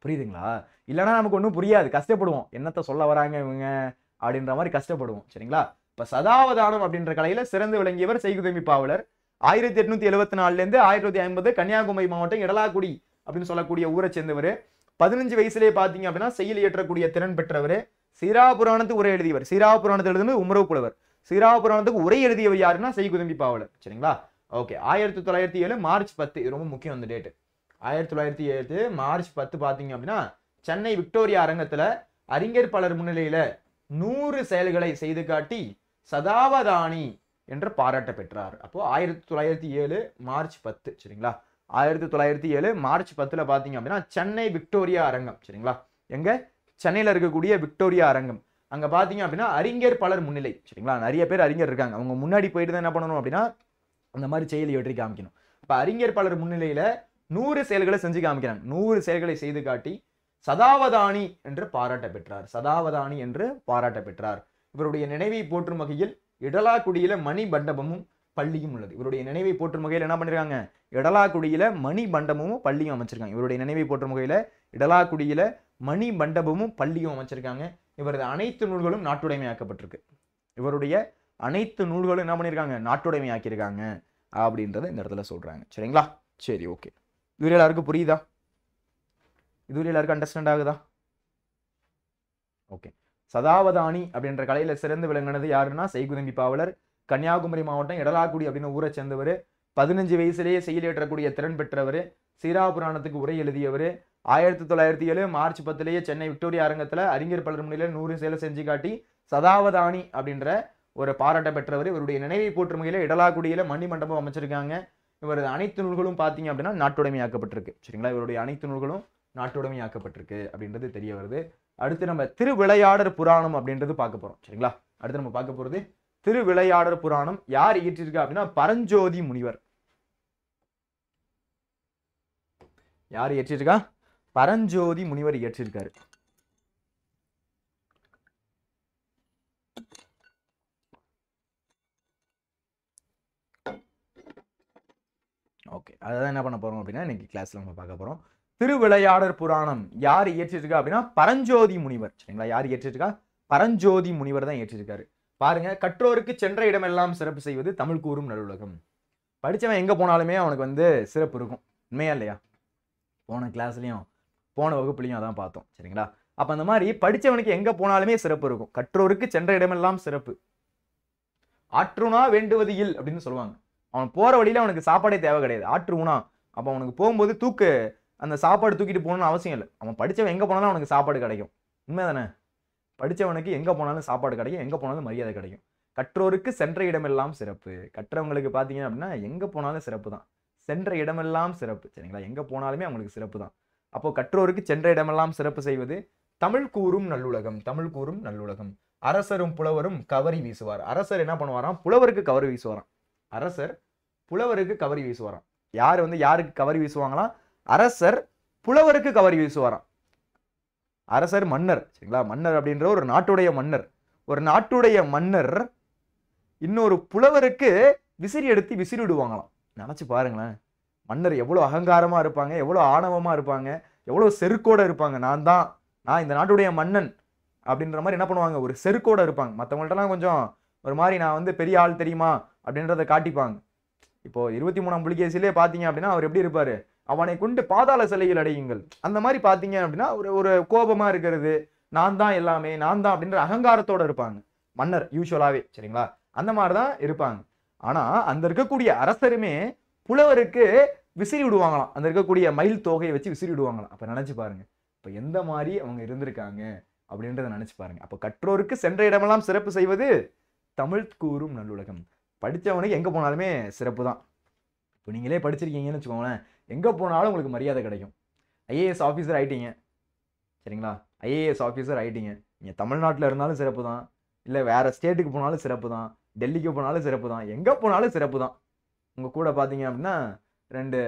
புரியுதுங்களா? இல்லைன்னா நமக்கு ஒன்றும் புரியாது, கஷ்டப்படுவோம். என்னத்த சொல்ல வராங்க இவங்க அப்படின்ற மாதிரி கஷ்டப்படுவோம். சரிங்களா, இப்ப சதாவதானம் அப்படின்ற கலையில சிறந்து விளங்கியவர் செய்குதம்பி பாவலர். 1874 1950 கன்னியாகுமரி மாவட்டம் இடலாக்குடி அப்படின்னு சொல்லக்கூடிய ஊரை சேர்ந்தவர். 15 வயசுலேயே பாத்தீங்க அப்படின்னா செயல் இயற்றக்கூடிய திறன் பெற்றவர். சீரா புராணத்துக்கு உரை எழுதியவர். சீரா புராணத்தில் எழுதுனது உமரவு புலவர். சீரா புராணத்துக்கு உரை எழுதியவர் யாருன்னா செய்குதம்பி பாவலர். சரிங்களா, ஓகே. 1907 மார்ச் 10, இது ரொம்ப முக்கியம் அந்த டேட். 1907 மார்ச் 10 பாத்தீங்க அப்படின்னா சென்னை விக்டோரியா அரங்கத்துல அறிஞர் பலர் முன்னிலையில 100 செயல்களை செய்து காட்டி சதாவதானி என்று பாராட்ட பெற்றார். அப்போ 1907 மார்ச் 10. சரிங்களா, 1907 மார்ச் 10 பாத்தீங்க அப்படின்னா சென்னை விக்டோரியா அரங்கம். சரிங்களா, எங்க? சென்னையில இருக்கக்கூடிய விக்டோரியா அரங்கம். அங்க பாத்தீங்க அப்படின்னா அறிஞர் பலர் முன்னிலை. சரிங்களா, நிறைய பேர் அறிஞர் இருக்காங்க, அவங்க முன்னாடி போயிட்டு தான் என்ன பண்ணணும் அப்படின்னா அந்த மாதிரி செயல் இயற்றி காமிக்கணும். அப்ப அறிஞர் பலர் முன்னிலையில 100 செயல்களை செஞ்சு காமிக்கிறாங்க. 100 செயல்களை செய்து காட்டி சதாவதானி என்று பாராட்ட பெற்றார். சதாவதானி என்று பாராட்ட பெற்றார். இவருடைய நினைவை போற்றும் வகையில் இடலாக்குடியில மணி மண்டபமும் பள்ளியும் உள்ளது. இவருடைய நினைவை போற்றும் வகையில் என்ன பண்ணிருக்காங்க? இடலாக்குடியில மணி மண்டபமும் பள்ளியும் அமைச்சிருக்காங்க. இவருடைய நினைவை போற்றும் வகையில இடலாக்குடியில மணி மண்டபமும் பள்ளியும் அமைச்சிருக்காங்க. இவரது அனைத்து நூல்களும் நாட்டுடைமையாக்கப்பட்டிருக்கு. இவருடைய அனைத்து நூல்களும் என்ன பண்ணிருக்காங்க? நாட்டுடைமையாக்கியிருக்காங்க அப்படின்றத இந்த இடத்துல சொல்றாங்க. சரிங்களா, சரி ஓகே. இது எல்லாருக்கும் புரியுதா? இது எல்லாருக்கும் அண்டர்ஸ்டாண்ட் ஆகுதா? ஓகே. சதாவதானி அப்படின்ற கலையில சிறந்து விளங்கினது யாருன்னா செய்குதம்பி பாவலர். கன்னியாகுமரி மாவட்டம் இடலாக்குடி அப்படின்னு ஊரை சேர்ந்தவர். 15 வயசுலேயே செயல் ஏற்றக்கூடிய திறன் பெற்றவர். சீரா புராணத்துக்கு உரை எழுதியவர். 1907 மார்ச் 10 சென்னை விக்டோரியா அரங்கத்துல அறிஞர் பலர் முன்னிலையில் 100 செயலை செஞ்சு காட்டி சதாவதானி அப்படின்ற ஒரு பாராட்ட பெற்றவர். இவருடைய நினைவை போற்றும் வகையில இடலாக்குடியில மணி மண்டபம் அமைச்சிருக்காங்க. இவரது அனைத்து நூல்களும் பாத்தீங்க அப்படின்னா நாட்டுடைமையாக்கப்பட்டிருக்கு. சரிங்களா, இவருடைய அனைத்து நூல்களும் நாட்டுடைமையாக்கப்பட்டிருக்கு அப்படின்றது தெரிய வருது. அடுத்து நம்ம திருவிளையாடற் புராணம் அப்படின்றது பார்க்க போறோம். சரிங்களா, அடுத்து நம்ம பார்க்க போறது திருவிளையாடற் புராணம். யார் இயற்றிருக்கா அப்படின்னா பரஞ்சோதி முனிவர். யார் இயற்றிருக்கா? பரஞ்சோதி முனிவர் இயற்றிருக்காரு. ஓகே, அதான் என்ன பண்ண போறோம் அப்படின்னா இன்னைக்கு கிளாஸ்ல நம்ம பார்க்க போறோம். திருவிளையாடற் புராணம் யார் இயற்றிருக்கா அப்படின்னா பரஞ்சோதி முனிவர். சரிங்களா, யார் இயற்றிருக்கா? பரஞ்சோதி முனிவர் தான் இயற்றிருக்காரு. பாருங்க, கற்றோருக்கு சென்ற இடமெல்லாம் சிறப்பு செய்வது தமிழ் கூறும் நல்லுலகம். படிச்சவன் எங்க போனாலுமே அவனுக்கு சிறப்பு இருக்கும். உண்மையா இல்லையா? போன கிளாஸ்லயும் போன வகுப்புலையும் அதான் பார்த்தோம். சரிங்களா, அப்ப அந்த மாதிரி படிச்சவனுக்கு எங்க போனாலுமே சிறப்பு இருக்கும். கற்றோருக்கு சென்ற இடமெல்லாம் சிறப்பு. ஆற்றுணா வேண்டுவது இல் அப்படின்னு சொல்லுவாங்க. அவன் போற வழியில அவனுக்கு சாப்பாடே தேவை கிடையாது. ஆற்றுணா, அப்ப அவனுக்கு போகும்போது அந்த சாப்பாடு தூக்கிட்டு போகணும்னு அவசியம் இல்லை. அவன் படிச்சவன் எங்க போனாலும் அவனுக்கு சாப்பாடு கிடைக்கும். உண்மைதானே? படிச்சவனுக்கு எங்க போனாலும் சாப்பாடு கிடைக்கும், எங்க போனாலும் மரியாதை கிடைக்கும். கற்றோருக்கு சென்ற இடமெல்லாம் சிறப்பு. கற்றவங்களுக்கு பார்த்தீங்க அப்படின்னா எங்க போனாலும் சிறப்பு தான். சென்ற இடமெல்லாம் சிறப்பு. சரிங்களா? எங்க போனாலுமே அவங்களுக்கு சிறப்பு தான். அப்போ கற்றோருக்கு சென்ற இடமெல்லாம் சிறப்பு செய்வது தமிழ் கூறும் நல்லுலகம். தமிழ் கூறும் நல்லுலகம். அரசரும் புலவரும் கவரி வீசுவார். அரசர் என்ன பண்ணுவாராம்? புலவருக்கு கவரி வீசுவாராம். அரசர் புலவருக்கு கவரி வீசுவாராம். யார் வந்து யாருக்கு கவரி வீசுவாங்களாம்? அரசர் புலவருக்கு கவரி வீசுவாராம். அரசர் மன்னர். சரிங்களா? மன்னர் அப்படின்ற ஒரு நாட்டுடைய மன்னர். ஒரு நாட்டுடைய மன்னர் இன்னொரு புலவருக்கு விசிறி எடுத்து விசிறி விடுவாங்களாம். நினைச்சு பாருங்களேன். மன்னர் எவ்வளவு அகங்காரமா இருப்பாங்க, எவ்வளவு ஆணவமா இருப்பாங்க, எவ்வளவு செருக்கோட இருப்பாங்க. நான் இந்த நாட்டுடைய மன்னன் அப்படின்ற மாதிரி என்ன பண்ணுவாங்க? ஒரு செருக்கோட இருப்பாங்க. மற்றவங்கள்ட்டலாம் கொஞ்சம் ஒரு மாதிரி நான் வந்து பெரிய ஆள் தெரியுமா அப்படின்றத காட்டிப்பாங்க. இப்போ 23ஆம் புலிகேசிலே பார்த்தீங்க அப்படின்னா அவர் எப்படி இருப்பாரு? அவனை கொண்டு பாதாள சிலையில் அடையுங்கள். அந்த மாதிரி பார்த்தீங்க அப்படின்னா ஒரு கோபமா இருக்கிறது, நான் தான் எல்லாமே, நான் தான் அப்படின்ற அகங்காரத்தோட இருப்பாங்க மன்னர் யூசுவலாவே. சரிங்களா? அந்த மாதிரி தான் இருப்பாங்க. ஆனா அந்த இருக்கக்கூடிய அரசருமே புலவருக்கு விசிறி விடுவாங்களாம். அந்த இருக்கக்கூடிய மயில் தோகையை வச்சு விசிறி விடுவாங்களாம். அப்ப நினைச்சு பாருங்க. இப்ப எந்த மாதிரி அவங்க இருந்திருக்காங்க அப்படின்றத நினைச்சு பாருங்க. அப்ப கற்றோருக்கு சென்ற இடமெல்லாம் சிறப்பு செய்வது தமிழ் கூறும் நல்லுலகம். படிச்சவனுக்கு எங்க போனாலுமே சிறப்பு தான். இப்போ நீங்களே படிச்சிருக்கீங்கன்னு வச்சுக்கோங்களேன், எங்க போனாலும் உங்களுக்கு மரியாதை கிடைக்கும். ஐஏஎஸ் ஆஃபீஸர் ஆயிட்டீங்க. சரிங்களா? ஐஏஎஸ் ஆஃபீஸர் ஆயிட்டீங்க. நீங்க தமிழ்நாட்டில் இருந்தாலும் சிறப்பு தான், இல்லை வேற ஸ்டேட்டுக்கு போனாலும் சிறப்பு தான், டெல்லிக்கு போனாலும் சிறப்பு தான், எங்க போனாலும் சிறப்பு தான். உங்க கூட பார்த்தீங்க அப்படின்னா 2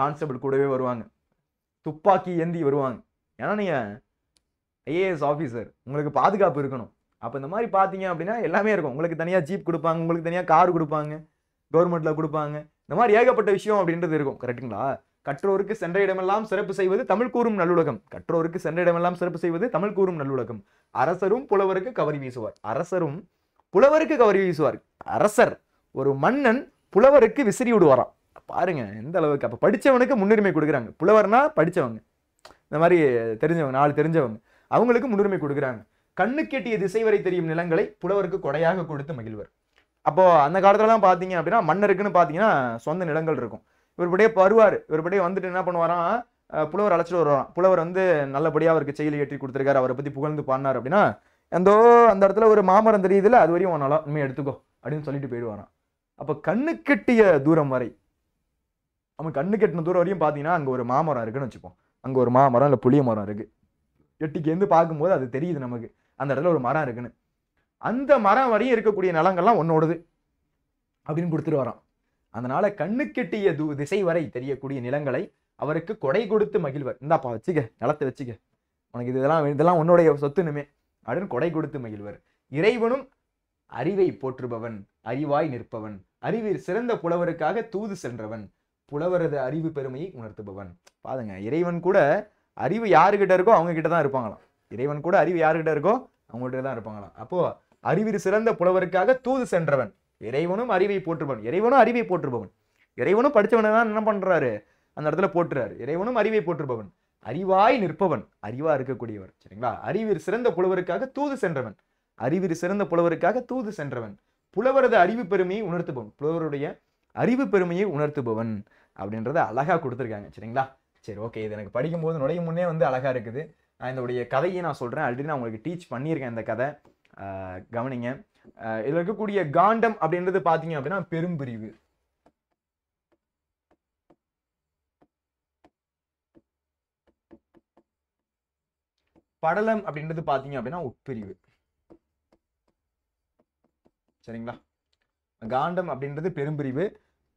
கான்ஸ்டபிள் கூடவே வருவாங்க, துப்பாக்கி ஏந்தி வருவாங்க. ஏன்னா நீங்க ஐஏஎஸ் ஆஃபீஸர், உங்களுக்கு பாதுகாப்பு இருக்கணும். அப்போ இந்த மாதிரி பார்த்தீங்க அப்படின்னா எல்லாமே இருக்கும். உங்களுக்கு தனியாக ஜீப் கொடுப்பாங்க, உங்களுக்கு தனியாக கார் கொடுப்பாங்க, கவர்மெண்ட்ல கொடுப்பாங்க. இந்த மாதிரி ஏகப்பட்ட விஷயம் அப்படின்றது இருக்கும். கரெக்டுங்களா? கற்றோருக்கு சென்ற இடமெல்லாம் சிறப்பு செய்வது தமிழ் கூறும் நல்லுலகம். கற்றோருக்கு சென்ற இடமெல்லாம் சிறப்பு செய்வது தமிழ் கூறும் நல்லுலகம். அரசரும் புலவருக்கு கவரி வீசுவார். அரசரும் புலவருக்கு கவரி வீசுவார். அரசர் ஒரு மன்னன் புலவருக்கு விசிறி விடுவாராம். பாருங்க எந்த அளவுக்கு. அப்ப படிச்சவனுக்கு முன்னுரிமை கொடுக்குறாங்க. புலவர்னா படிச்சவங்க, இந்த மாதிரி தெரிஞ்சவங்க, 4 தெரிஞ்சவங்க, அவங்களுக்கு முன்னுரிமை கொடுக்குறாங்க. கண்ணு கெட்டிய திசை வரை தெரியும் நிலங்களை புலவருக்கு கொடையாக கொடுத்து மகிழ்வர். அப்போ அந்த காலத்துலலாம் பார்த்தீங்க அப்படின்னா மன்னருக்குன்னு பார்த்தீங்கன்னா சொந்த நிலங்கள் இருக்கும். இவருபடியே வருவார். இவருபடியே வந்துட்டு என்ன பண்ணுவாராம்? புலவர் அழைச்சிட்டு வருவாராம். புலவர் வந்து நல்லபடியாக அவருக்கு செயலி ஏற்றி கொடுத்துருக்காரு, அவரை பற்றி புகழ்ந்து பாடினார் அப்படின்னா, அந்த இடத்துல ஒரு மாமரம் தெரியுதுல, அது வரையும் நல்லா உண்மையை எடுத்துக்கோ அப்படின்னு சொல்லிட்டு போயிடுவாராம். அப்போ கண்ணு கெட்டிய தூரம் வரை, நம்ம கண்ணு கெட்டின தூரம் வரையும் பார்த்தீங்கன்னா அங்கே ஒரு மாமரம் இருக்குன்னு வச்சுப்போம். அங்கே ஒரு மாமரம் இல்லை புளிய மரம் இருக்கு. எட்டிக்கேந்து பார்க்கும்போது அது தெரியுது நமக்கு அந்த இடத்துல ஒரு மரம் இருக்குன்னு. அந்த மரம் வரையும் இருக்கக்கூடிய நிலங்கள்லாம் உன்னோடது அப்படின்னு கொடுத்துட்டு வரான். அதனால கண்ணு கெட்டிய திசை வரை தெரியக்கூடிய நிலங்களை அவருக்கு கொடை கொடுத்து மகிழ்வர். இந்தாப்பா வச்சுக்க, நிலத்தை வச்சுக்க, உனக்கு இதெல்லாம் உன்னுடைய சொத்துனுமே அப்படின்னு கொடை கொடுத்து மகிழ்வர். இறைவனும் அறிவை போற்றுபவன், அறிவாய் நிற்பவன், அறிவில் சிறந்த புலவருக்காக தூது சென்றவன், புலவரது அறிவு பெருமையை உணர்த்துபவன். பாருங்க, இறைவன் கூட அறிவு யாருகிட்ட இருக்கோ அவங்க கிட்ட தான் இருப்பாங்களாம். இறைவன் கூட அறிவு யாருகிட்ட இருக்கோ அவங்ககிட்ட தான் இருப்பாங்களாம். அப்போ அறிவில் சிறந்த புலவருக்காக தூது சென்றவன், இறைவனும் அறிவை போற்றுபவன். இறைவனும் அறிவை போற்றுபவன். இறைவனும் படிச்சவனை தான் என்ன பண்றாரு? அந்த இடத்துல போட்டுறாரு. இறைவனும் அறிவை போற்றுபவன், அறிவாய் நிற்பவன், அறிவா இருக்கக்கூடியவர். சரிங்களா? அறிவில் சிறந்த புலவருக்காக தூது சென்றவன், அறிவில் சிறந்த புலவருக்காக தூது சென்றவன், புலவரது அறிவு பெருமையை உணர்த்துபவன், புலவருடைய அறிவு பெருமையை உணர்த்துபவன் அப்படின்றத அழகா கொடுத்துருக்காங்க. சரிங்களா? சரி, ஓகே. இது எனக்கு படிக்கும் போது நுழையும் முன்னே வந்து அழகா இருக்குது. நான் இதோடைய கதையை நான் சொல்றேன். ஆல்ரெடி நான் உங்களுக்கு டீச் பண்ணியிருக்கேன் இந்த கதை. கவனிங்க. இதுல இருக்கக்கூடிய காண்டம் அப்படின்றது பாத்தீங்க அப்படின்னா பெரும்பிரிவு. படலம் அப்படின்றது பாத்தீங்க அப்படின்னா உட்பிரிவு. சரிங்களா? காண்டம் அப்படின்றது பெரும்பிரிவு,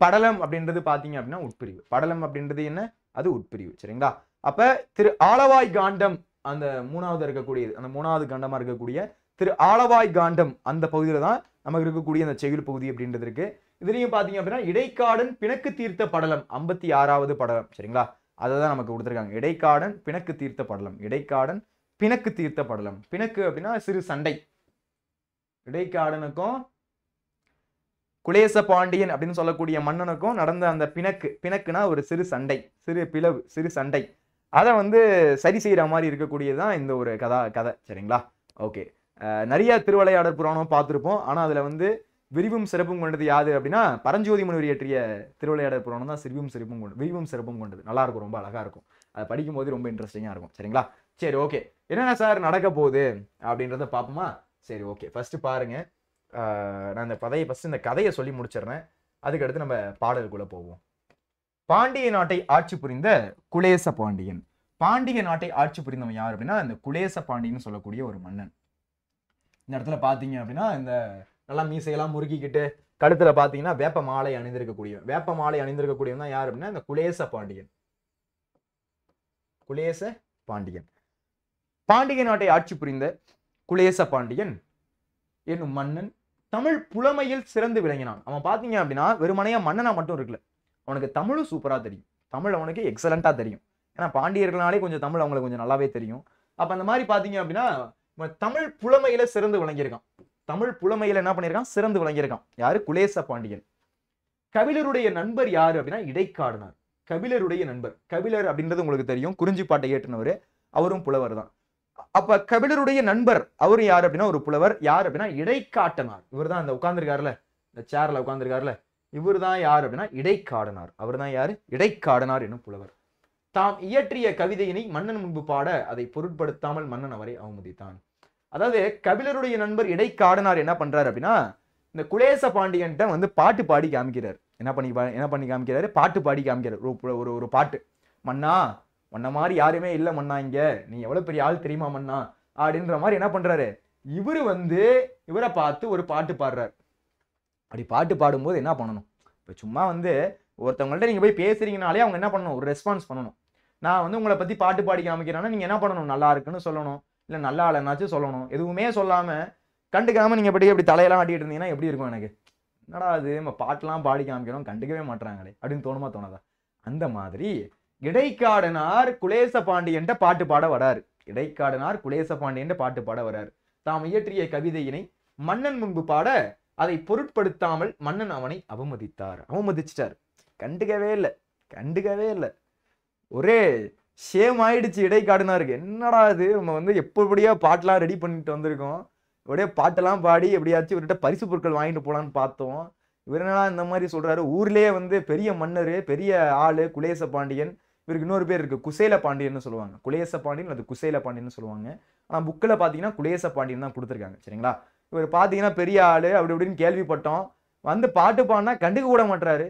படலம் அப்படின்றது பாத்தீங்க அப்படின்னா உட்பிரிவு. படலம் அப்படின்றது என்ன? அது உட்பிரிவு. சரிங்களா? அப்ப திரு ஆலவாய் காண்டம், அந்த 3வது இருக்கக்கூடியது, அந்த 3வது காண்டமா இருக்கக்கூடிய திரு ஆலவாய் காண்டம், அந்த பகுதியில தான் நமக்கு இருக்கக்கூடிய அந்த செய்யுள் பகுதி அப்படின்றது இருக்கு. இதுலயும் பாத்தீங்க அப்படின்னா இடைக்காடன் பிணக்கு தீர்த்த படலம் 56வது படலம். சரிங்களா? அதை தான் நமக்கு கொடுத்துருக்காங்க. இடைக்காடன் பிணக்கு தீர்த்த படலம். இடைக்காடன் பிணக்கு தீர்த்த படலம். பிணக்கு அப்படின்னா சிறு சண்டை. இடைக்காடனுக்கும் குலேச பாண்டியன் அப்படின்னு சொல்லக்கூடிய மன்னனுக்கும் நடந்த அந்த பிணக்குனா ஒரு சிறு சண்டை, சிறு பிளவு, சிறு சண்டை, அதை வந்து சரி செய்யற மாதிரி இருக்கக்கூடியதுதான் இந்த ஒரு கதை. சரிங்களா? ஓகே. நிறைய திருவிளையாடற் புராணம் பார்த்துருப்போம். ஆனா அதுல வந்து விரிவும் சிறப்பும் கொண்டது யாது அப்படின்னா பரஞ்சோதி முனிவர் இயற்றிய திருவிளையாடற் புராணம் தான் விரிவும் சிறப்பும் கொண்டது. நல்லா இருக்கும், ரொம்ப அழகா இருக்கும். அதை படிக்கும் போது ரொம்ப இன்ட்ரெஸ்டிங்கா இருக்கும். சரிங்களா? சரி, ஓகே. என்னென்ன சார் நடக்க போகுது அப்படின்றத பார்ப்போமா? சரி, ஓகே. ஃபர்ஸ்ட் பாருங்க. நான் இந்த ஃபர்ஸ்ட் இந்த கதையை சொல்லி முடிச்சிடுறேன். அதுக்கடுத்து நம்ம பாடலுக்குள்ள போவோம். பாண்டிய நாட்டை ஆட்சி புரிந்த குலேச பாண்டியன். பாண்டிய நாட்டை ஆட்சி புரிந்தவன் யார் அப்படின்னா இந்த குலேச பாண்டியன் சொல்லக்கூடிய ஒரு மன்னன். இந்த இடத்துல பாத்தீங்க அப்படின்னா இந்த நல்லா மீசையெல்லாம் முறுக்கிக்கிட்டு கழுத்துல பாத்தீங்கன்னா வேப்ப மாலை அணிந்திருக்கக்கூடியவன் தான் யார் அப்படின்னா இந்த குலேச பாண்டியன். குலேச பாண்டியன் பாண்டிய நாட்டை ஆட்சி புரிந்த குலேச பாண்டியன் என்னும் மன்னன் தமிழ் புலமையில் சிறந்து விளங்கினான். அவன் பாத்தீங்க அப்படின்னா வெறுமனையா மன்னனா மட்டும் இருக்குல்ல, அவனுக்கு தமிழும் சூப்பரா தெரியும். தமிழ் அவனுக்கு எக்ஸலண்டா தெரியும். ஏன்னா பாண்டியர்களாலே கொஞ்சம் தமிழ் அவங்களுக்கு கொஞ்சம் நல்லாவே தெரியும். அப்ப அந்த மாதிரி பாத்தீங்க அப்படின்னா தமிழ் புலமையில சிறந்து விளங்கியிருக்கான். தமிழ் புலமையில என்ன பண்ணியிருக்கான்? சிறந்து விளங்கியிருக்கான். யாரு? குலேச பாண்டியன். கபிலருடைய நண்பர் யாரு அப்படின்னா இடைக்காடனார். கபிலருடைய நண்பர். கபிலர் அப்படின்றது உங்களுக்கு தெரியும், குறிஞ்சிப்பாட்டை ஏற்றினவர். அவரும் புலவர் தான். அப்ப கபிலருடைய நண்பர் அவரு யாரு அப்படின்னா ஒரு புலவர். யார் அப்படின்னா இடைக்காட்டனார். இவர் தான் அந்த உட்கார்ந்துருக்காருல, இந்த சேர்ல உட்கார்ந்துருக்காருல, இவர் தான் யார் அப்படின்னா இடைக்காடனார். அவர் தான் யாரு? இடைக்காடனார் என்னும் புலவர். தாம் இயற்றிய கவிதையினை மன்னன் முன்பு பாட அதை பொருட்படுத்தாமல் மன்னன் அவரை அவமதித்தான். அதாவது கபிலருடைய நண்பர் இடைக்காடனார் என்ன பண்றாரு அப்படின்னா இந்த குலேச பாண்டியன்ட்ட வந்து பாட்டு பாடி காமிக்கிறார். என்ன பண்ணி காமிக்கிறாரு? பாட்டு பாடி காமிக்கிறார். ஒரு பாட்டு. மன்னா, மன்ன மாதிரி யாருமே இல்ல மன்னா, இங்க நீ எவ்வளவு பெரிய ஆள் தெரியுமா மன்னா அப்படின்ற மாதிரி என்ன பண்றாரு? இவரு வந்து இவரை பார்த்து ஒரு பாட்டு பாடுறாரு. அப்படி பாட்டு பாடும்போது என்ன பண்ணணும்? இப்ப சும்மா வந்து ஒருத்தவங்கள்ட்ட நீங்க போய் பேசுறீங்கனாலே அவங்க என்ன பண்ணணும்? ஒரு ரெஸ்பான்ஸ் பண்ணணும். நான் வந்து உங்களை பத்தி பாட்டு பாடி காமிக்கிறேன்னா நீங்க என்ன பண்ணணும்? நல்லா இருக்குன்னு சொல்லணும், இல்ல நல்லா இல்லைன்னாச்சும் சொல்லணும். எதுவுமே சொல்லாம கண்டுக்காம நீங்க அப்படி தலையெல்லாம் ஆட்டிட்டு இருந்தீங்கன்னா எப்படி இருக்கும்? எனக்கு என்னடா அது நம்ம பாட்டெல்லாம் பாடி காமிக்கிறோம், கண்டுக்கவே மாட்டாங்களே அப்படின்னு தோணுமா தோணாதா? அந்த மாதிரி இடைக்காடனார் குலேச பாண்டியன்ட்ட பாட்டு பாட வராரு. இடைக்காடனார் குலேச பாண்டியன் பாட்டு பாட வராரு. தாம் இயற்றிய கவிதையினை மன்னன் முன்பு பாட அதை பொருட்படுத்தாமல் மன்னன் அவனை அவமதிச்சிட்டார். கண்டுக்கவே இல்லை. ஒரே ஷேம் ஆயிடுச்சு இடைக்காடனாருக்கு. என்னடா இது, நம்ம வந்து எப்படியா பாட்டெல்லாம் ரெடி பண்ணிட்டு வந்திருக்கோம், இப்படியே பாட்டெல்லாம் பாடி எப்படியாச்சும் இவர்கிட்ட பரிசு பொருட்கள் வாங்கிட்டு போலான்னு பார்த்தோம். இவர் என்னடா இந்த மாதிரி சொல்றாரு? ஊர்லயே வந்து பெரிய மன்னர், பெரிய ஆளு குலேச பாண்டியன். இவருக்கு இன்னொரு பேர் இருக்கு, குசேல பாண்டியன்னு சொல்லுவாங்க. குலேச பாண்டியன் அது குசேல பாண்டியன்னு சொல்லுவாங்க. ஆனா புக்கில் பாத்தீங்கன்னா குலேச பாண்டியன் தான் கொடுத்துருக்காங்க. சரிங்களா? இவர் பாத்தீங்கன்னா பெரிய ஆளு அப்படி இப்படின்னு கேள்விப்பட்டோம். வந்து பாட்டு பாடினா கண்டுக்க கூட மாட்டாரு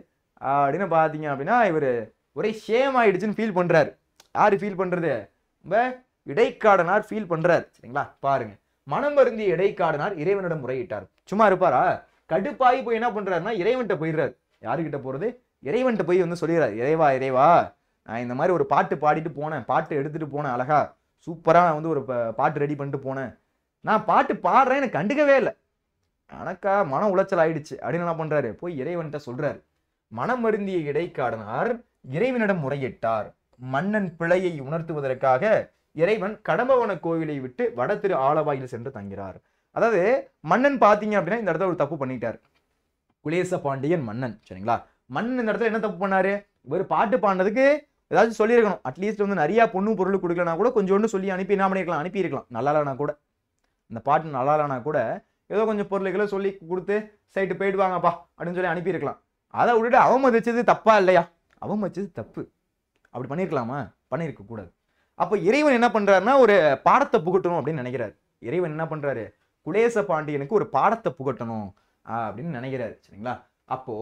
அப்படின்னு பாத்தீங்க அப்படின்னா இவரு ஒரே ஷேம் ஆயிடுச்சுன்னு ஃபீல் பண்றாரு. யாரு ஃபீல் பண்றது? இடைக்காடனார் ஃபீல் பண்றாரு. சரிங்களா? பாருங்க. மனம் வருந்திய இடைக்காடனார் இறைவனிடம் முறையிட்டார். சும்மா இருப்பாரா? கடுப்பாகி போய் என்ன பண்றாருன்னா இறைவன்கிட்ட போயிடுறாரு. யாருக்கிட்ட போறது? இறைவன்கிட்ட போய் வந்து சொல்லிடுறாரு, இறைவா நான் இந்த மாதிரி ஒரு பாட்டு பாடிட்டு போனேன், பாட்டு எடுத்துட்டு போனேன், அழகா சூப்பரா வந்து ஒரு பாட்டு ரெடி பண்ணிட்டு போனேன். நான் பாட்டு பாடுறேன், எனக்கு கண்டுக்கவே இல்லை, எனக்கா மன உளைச்சல் ஆயிடுச்சு அப்படின்னு என்ன பண்றாரு? போய் இறைவன்கிட்ட சொல்றாரு. மனம் வருந்திய இடைக்காடனார் இறைவனிடம் முறையிட்டார். மன்னன் பிழையை உணர்த்துவதற்காக இறைவன் கடம்பவன கோவிலை விட்டு வட திரு ஆலவாயில் சென்று தங்கிறார். அதாவது மன்னன் பாத்தீங்க அப்படின்னா இந்த இடத்துல ஒரு தப்பு பண்ணிட்டார். குலேச பாண்டியன் மன்னன். சரிங்களா? மன்னன் இந்த இடத்துல என்ன தப்பு பண்ணாரு? இவர் பாட்டு பாடினதுக்கு ஏதாச்சும் சொல்லியிருக்கணும். அட்லீஸ்ட் வந்து நிறைய பொண்ணு பொருள் கொடுக்கலனா கூட கொஞ்சோண்டு சொல்லி அனுப்பி என்ன பண்ணிருக்கலாம்? அனுப்பியிருக்கலாம். நல்லா இல்லைனா கூட, இந்த பாட்டு நல்லா இல்லைனா கூட ஏதோ கொஞ்சம் பொருள்களை சொல்லி கொடுத்து சைட்டு போயிட்டு வாங்கப்பா அப்படின்னு சொல்லி அனுப்பியிருக்கலாம். அதை விட்டுட்டு அவமதிச்சது தப்பா இல்லையா? அவமதிச்சது தப்பு. அப்படி பண்ணியிருக்கலாமா? பண்ணியிருக்க கூடாது. அப்போ இறைவன் என்ன பண்றாருன்னா ஒரு பாடத்தை புகட்டணும் அப்படின்னு நினைக்கிறாரு. இறைவன் என்ன பண்றாரு? குலேச பாண்டியனுக்கு ஒரு பாடத்தை புகட்டணும் அப்படின்னு நினைக்கிறாரு. சரிங்களா? அப்போ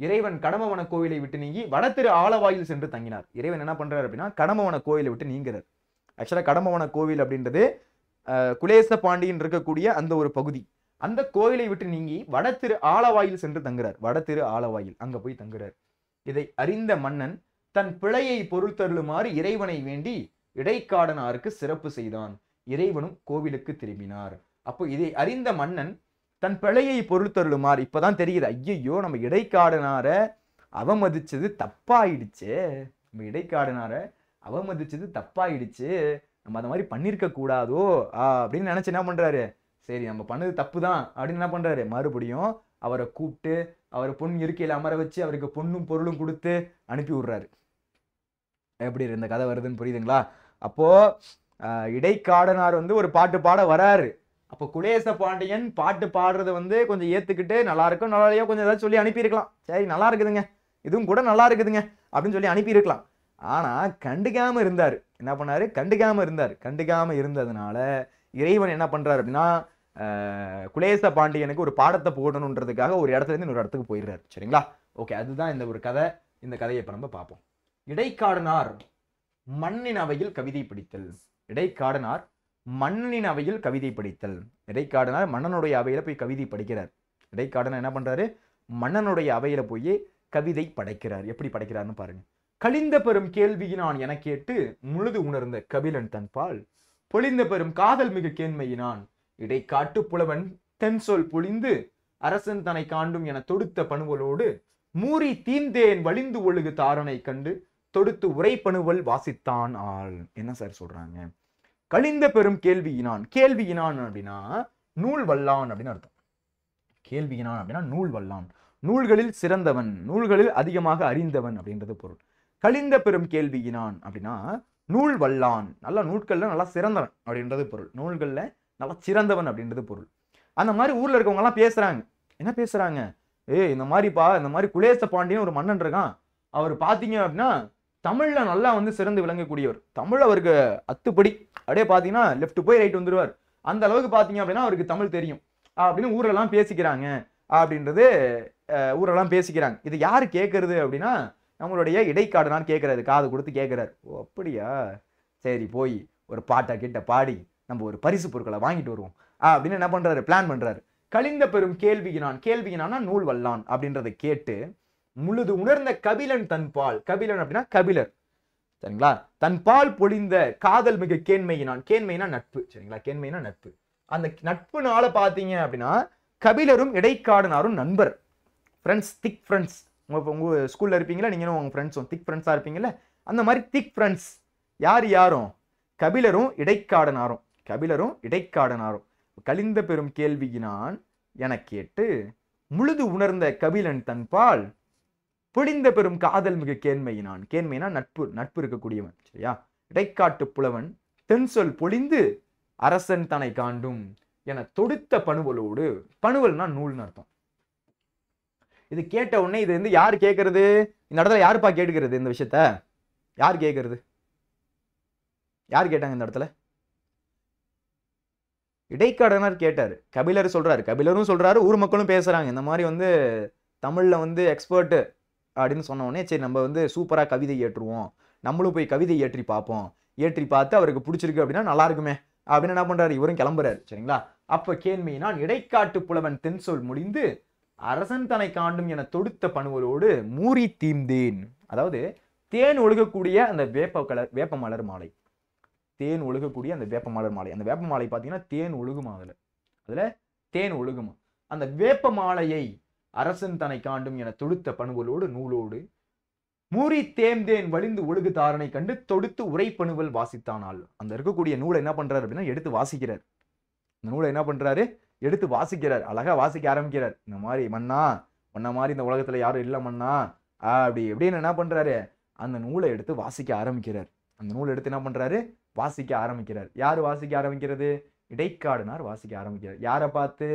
இறைவன் கடம்பவன கோவிலை விட்டு நீங்கி வட திரு ஆலவாயில் சென்று தங்கினார். இறைவன் என்ன பண்றாரு அப்படின்னா கடம்பவன கோவிலை விட்டு நீங்கிறார். ஆக்சுவலா கடம்பவன கோவில் அப்படின்றது குலேச பாண்டியன் இருக்கக்கூடிய அந்த ஒரு பகுதி. அந்த கோவிலை விட்டு நீங்கி வட திரு ஆலவாயில் சென்று தங்குறார். வட திரு ஆலவாயில் அங்க போய் தங்குறார். இதை அறிந்த மன்னன் தன் பிழையை பொறுத்தருளுமாறு இறைவனை வேண்டி இடைக்காடனாருக்கு சிறப்பு செய்தான். இறைவனும் கோவிலுக்கு திரும்பினார். அப்போ இதை அறிந்த மன்னன் தன் பிழையை பொறுத்தருளுமாறு, இப்பதான் தெரியுது, ஐயோ நம்ம இடைக்காடனார அவமதிச்சது தப்பாயிடுச்சு, நம்ம இடைக்காடனார அவமதிச்சது தப்பாயிடுச்சு, நம்ம அந்த மாதிரி பண்ணிருக்க கூடாதோ அப்படின்னு நினைச்சு என்ன பண்றாரு? சரி நம்ம பண்ணது தப்பு தான் அப்படின்னு என்ன பண்றாரு? மறுபடியும் அவரை கூப்பிட்டு அவரை பொன் இருக்கையில் அமர வச்சு அவருக்கு பொண்ணும் பொருளும் கொடுத்து அனுப்பி விடுறாரு. எப்படி இந்த கதை வருதுன்னு புரியுதுங்களா? அப்போ இடைக்காடனார் வந்து ஒரு பாட்டு பாட வராரு. அப்போ குலேச பாண்டியன் பாட்டு பாடுறதை வந்து கொஞ்சம் ஏத்துக்கிட்டு நல்லா இருக்கும் நல்லா இல்லையோ கொஞ்சம் ஏதாவது சொல்லி அனுப்பியிருக்கலாம். சரி நல்லா இருக்குதுங்க, இதுவும் கூட நல்லா இருக்குதுங்க அப்படின்னு சொல்லி அனுப்பியிருக்கலாம். ஆனா கண்டுக்காம இருந்தாரு. என்ன பண்ணாரு? கண்டுக்காம இருந்ததுனால இறைவன் என்ன பண்றாரு அப்படின்னா குலேச பாண்டியனுக்கு ஒரு பாடத்தை போடணுன்றதுக்காக ஒரு இடத்துல இருந்து இன்னொரு இடத்துக்கு போயிடுறாரு. சரிங்களா? ஓகே, அதுதான் இந்த ஒரு கதை. இந்த கதையை இப்ப நம்ம பார்ப்போம். இடைக்காடனார் மண்ணின் அவையில் கவிதை படித்தல். இடைக்காடனார் மன்னனின் அவையில் கவிதை படித்தல். இடைக்காடனார் மன்னனுடைய அவையில போய் கவிதை படிக்கிறார். இடைக்காடனார் என்ன பண்றாரு? மன்னனுடைய அவையில போய் கவிதை படைக்கிறார். எப்படி படைக்கிறார்னு பாருங்க. கலிந்த பெரும் கேள்வியினான் என கேட்டு முழுது உணர்ந்த கபிலன் தன்பால் பொழிந்த பெரும் காதல் மிகு கேண்மையினான் இடைக்காட்டு புலவன் தென்சொல் பொழிந்து அரசன் தன்னை காண்டும் என தொடுத்த பணுவலோடு மூறி தீந்தேன் வலிந்து ஒழுகு தாரனை கண்டு தொடுத்து உரை பணுவல் வாசித்தான் ஆள். என்ன சார் சொல்றாங்க? கலிந்த பெரும் கேள்வியினான். கேள்வியினான் அப்படின்னா நூல் வல்லான் அப்படின்னு அர்த்தம். கேள்வியினான் அப்படின்னா நூல் வல்லான், நூல்களில் சிறந்தவன், நூல்களில் அதிகமாக அறிந்தவன் அப்படின்றது பொருள். கலிந்த பெரும் கேள்வியினான் அப்படின்னா நூல் வல்லான், நல்லா நூல்கள்ல நல்லா சிறந்தவன் அப்படின்றது பொருள். நூல்கள்ல நல்லா சிறந்தவன் அப்படின்றது பொருள். அந்த மாதிரி ஊர்ல இருக்கவங்க எல்லாம் பேசுறாங்க. என்ன பேசுறாங்க? இந்த மாதிரிப்பா, இந்த மாதிரி குலேச பாண்டியன் ஒரு மன்னன் இருக்கான், அவர் பாத்தீங்க அப்படின்னா தமிழ்ல நல்லா வந்து சிறந்து விளங்கக்கூடியவர். தமிழ் அவருக்கு அத்துப்படி, அப்படியே பாத்தீங்கன்னா லெஃப்ட் போய் ரைட் வந்துருவார். அந்த அளவுக்கு பாத்தீங்க அப்படின்னா அவருக்கு தமிழ் தெரியும் அப்படின்னு ஊரெல்லாம் பேசிக்கிறாங்க அப்படின்றது ஊரெல்லாம் பேசிக்கிறாங்க. இது யாரு கேட்கறது அப்படின்னா நம்மளுடைய இடைக்காடனார் கேட்கறாரு, காது கொடுத்து கேட்கிறாரு. ஓ அப்படியா, சரி போய் ஒரு பாட்டை கிட்ட பாடி நம்ம ஒரு பரிசு பொருட்களை வாங்கிட்டு வருவோம் அப்படின்னு என்ன பண்றாரு? பிளான் பண்றாரு. கலிந்த பெரும் கேள்வியினான், கேள்வியினானா நூல் வல்லான் அப்படின்றத கேட்டு முழுது உணர்ந்த கபிலன் தன்பால், கபிலன் அப்படின்னா கபிலர், சரிங்களா? தன்பால் பொழிந்த காதல் மிக கேண்மையினான். கேண்மைனா நட்பு, சரிங்களா? கேண்மைனா நட்பு. அந்த நட்புனால பாத்தீங்க அப்படின்னா கபிலரும் இடைக்காடனாரும் நண்பர், ஃப்ரெண்ட்ஸ், திக் ஃப்ரெண்ட்ஸ். உங்க ஸ்கூல்ல இருப்பீங்களா நீங்களும் உங்க ஃப்ரெண்ட்ஸும் திக் ஃப்ரெண்ட்ஸா இருப்பீங்கல்ல, அந்த மாதிரி திக் ஃப்ரெண்ட்ஸ். யாரும் கபிலரும் இடைக்காடனாரும், கபிலரும் இடைக்காடனாரும். கலிந்த பெரும் கேள்வியினான் என கேட்டு முழுது உணர்ந்த கபிலன் தன்பால் பொழிந்த பெரும் காதல் மிகு கேண்மையினான். கேண்மைனா நட்பு, நட்பு இருக்கக்கூடியவன், சரியா? இடைக்காட்டு புலவன் தென்சொல் பொழிந்து அரசன் தன்னை காண்டும் என தொடுத்த பணுவலோடு, பணுவல்னா நூல்னு அர்த்தம். இது கேட்ட உடனே இது வந்து யாரு கேட்கறது? இந்த இடத்துல யாருப்பா கேட்கிறது? இந்த விஷயத்த யார் கேட்கறது? யார் கேட்டாங்க இந்த இடத்துல? இடைக்காடனார் கேட்டாரு. கபிலர் சொல்றாரு, கபிலரும் சொல்றாரு, ஊர் மக்களும் பேசுறாங்க. இந்த மாதிரி வந்து தமிழ்ல வந்து எக்ஸ்பர்ட் அப்படின்னு சொன்ன உடனே சரி நம்ம வந்து சூப்பரா கவிதை ஏற்றுவோம், நம்மளும் போய் கவிதை ஏற்றி பார்ப்போம், ஏற்றி பார்த்து அவருக்கு பிடிச்சிருக்கு அப்படின்னா நல்லா இருக்குமே அப்படின்னு என்ன பண்றாரு? இவரும் கிளம்புறாரு, சரிங்களா? அப்ப கேள்வியினான் இடைக்காட்டு புலவன் தென்சொல் முடிந்து அரசன் தன்னை காண்டும் என தொடுத்த பணுவலோடு மூறி தீம்தேன், அதாவது தேன் ஒழுகக்கூடிய அந்த வேப்ப மலர் மாலை, தேன் ஒழுகக்கூடிய அந்த வேப்ப மலர் மாலை. அந்த வேப்ப மாலை பார்த்தீங்கன்னா தேன் ஒழுகுமா, அதுல தேன் ஒழுகுமா. அந்த வேப்ப மாலையை அரசன் தன்னை காண்டும் என தொடுத்த பணுவலோடு நூலோடு மூறி தேம்தேன் வலிந்து ஒழுகு தாரனை கண்டு தொடுத்து உரை பணுவல் வாசித்தானால். அந்த இருக்கக்கூடிய நூலை என்ன பண்றாரு அப்படின்னா எடுத்து வாசிக்கிறார். இந்த நூலை என்ன பண்றாரு? எடுத்து வாசிக்கிறார். அழகா வாசிக்க ஆரம்பிக்கிறார். இந்த மாதிரி மன்னா, உன்ன மாதிரி இந்த உலகத்துல யாரும் இல்லை மன்னா அப்படி எப்படின்னு என்ன பண்றாரு? அந்த நூலை எடுத்து வாசிக்க ஆரம்பிக்கிறார். அந்த நூலை எடுத்து என்ன பண்றாரு? வாசிக்க ஆரம்பிக்கிறார். யாரு வாசிக்க ஆரம்பிக்கிறது? இடைக்காடனார் வாசிக்க ஆரம்பிக்கிறார். யாரை பார்த்து?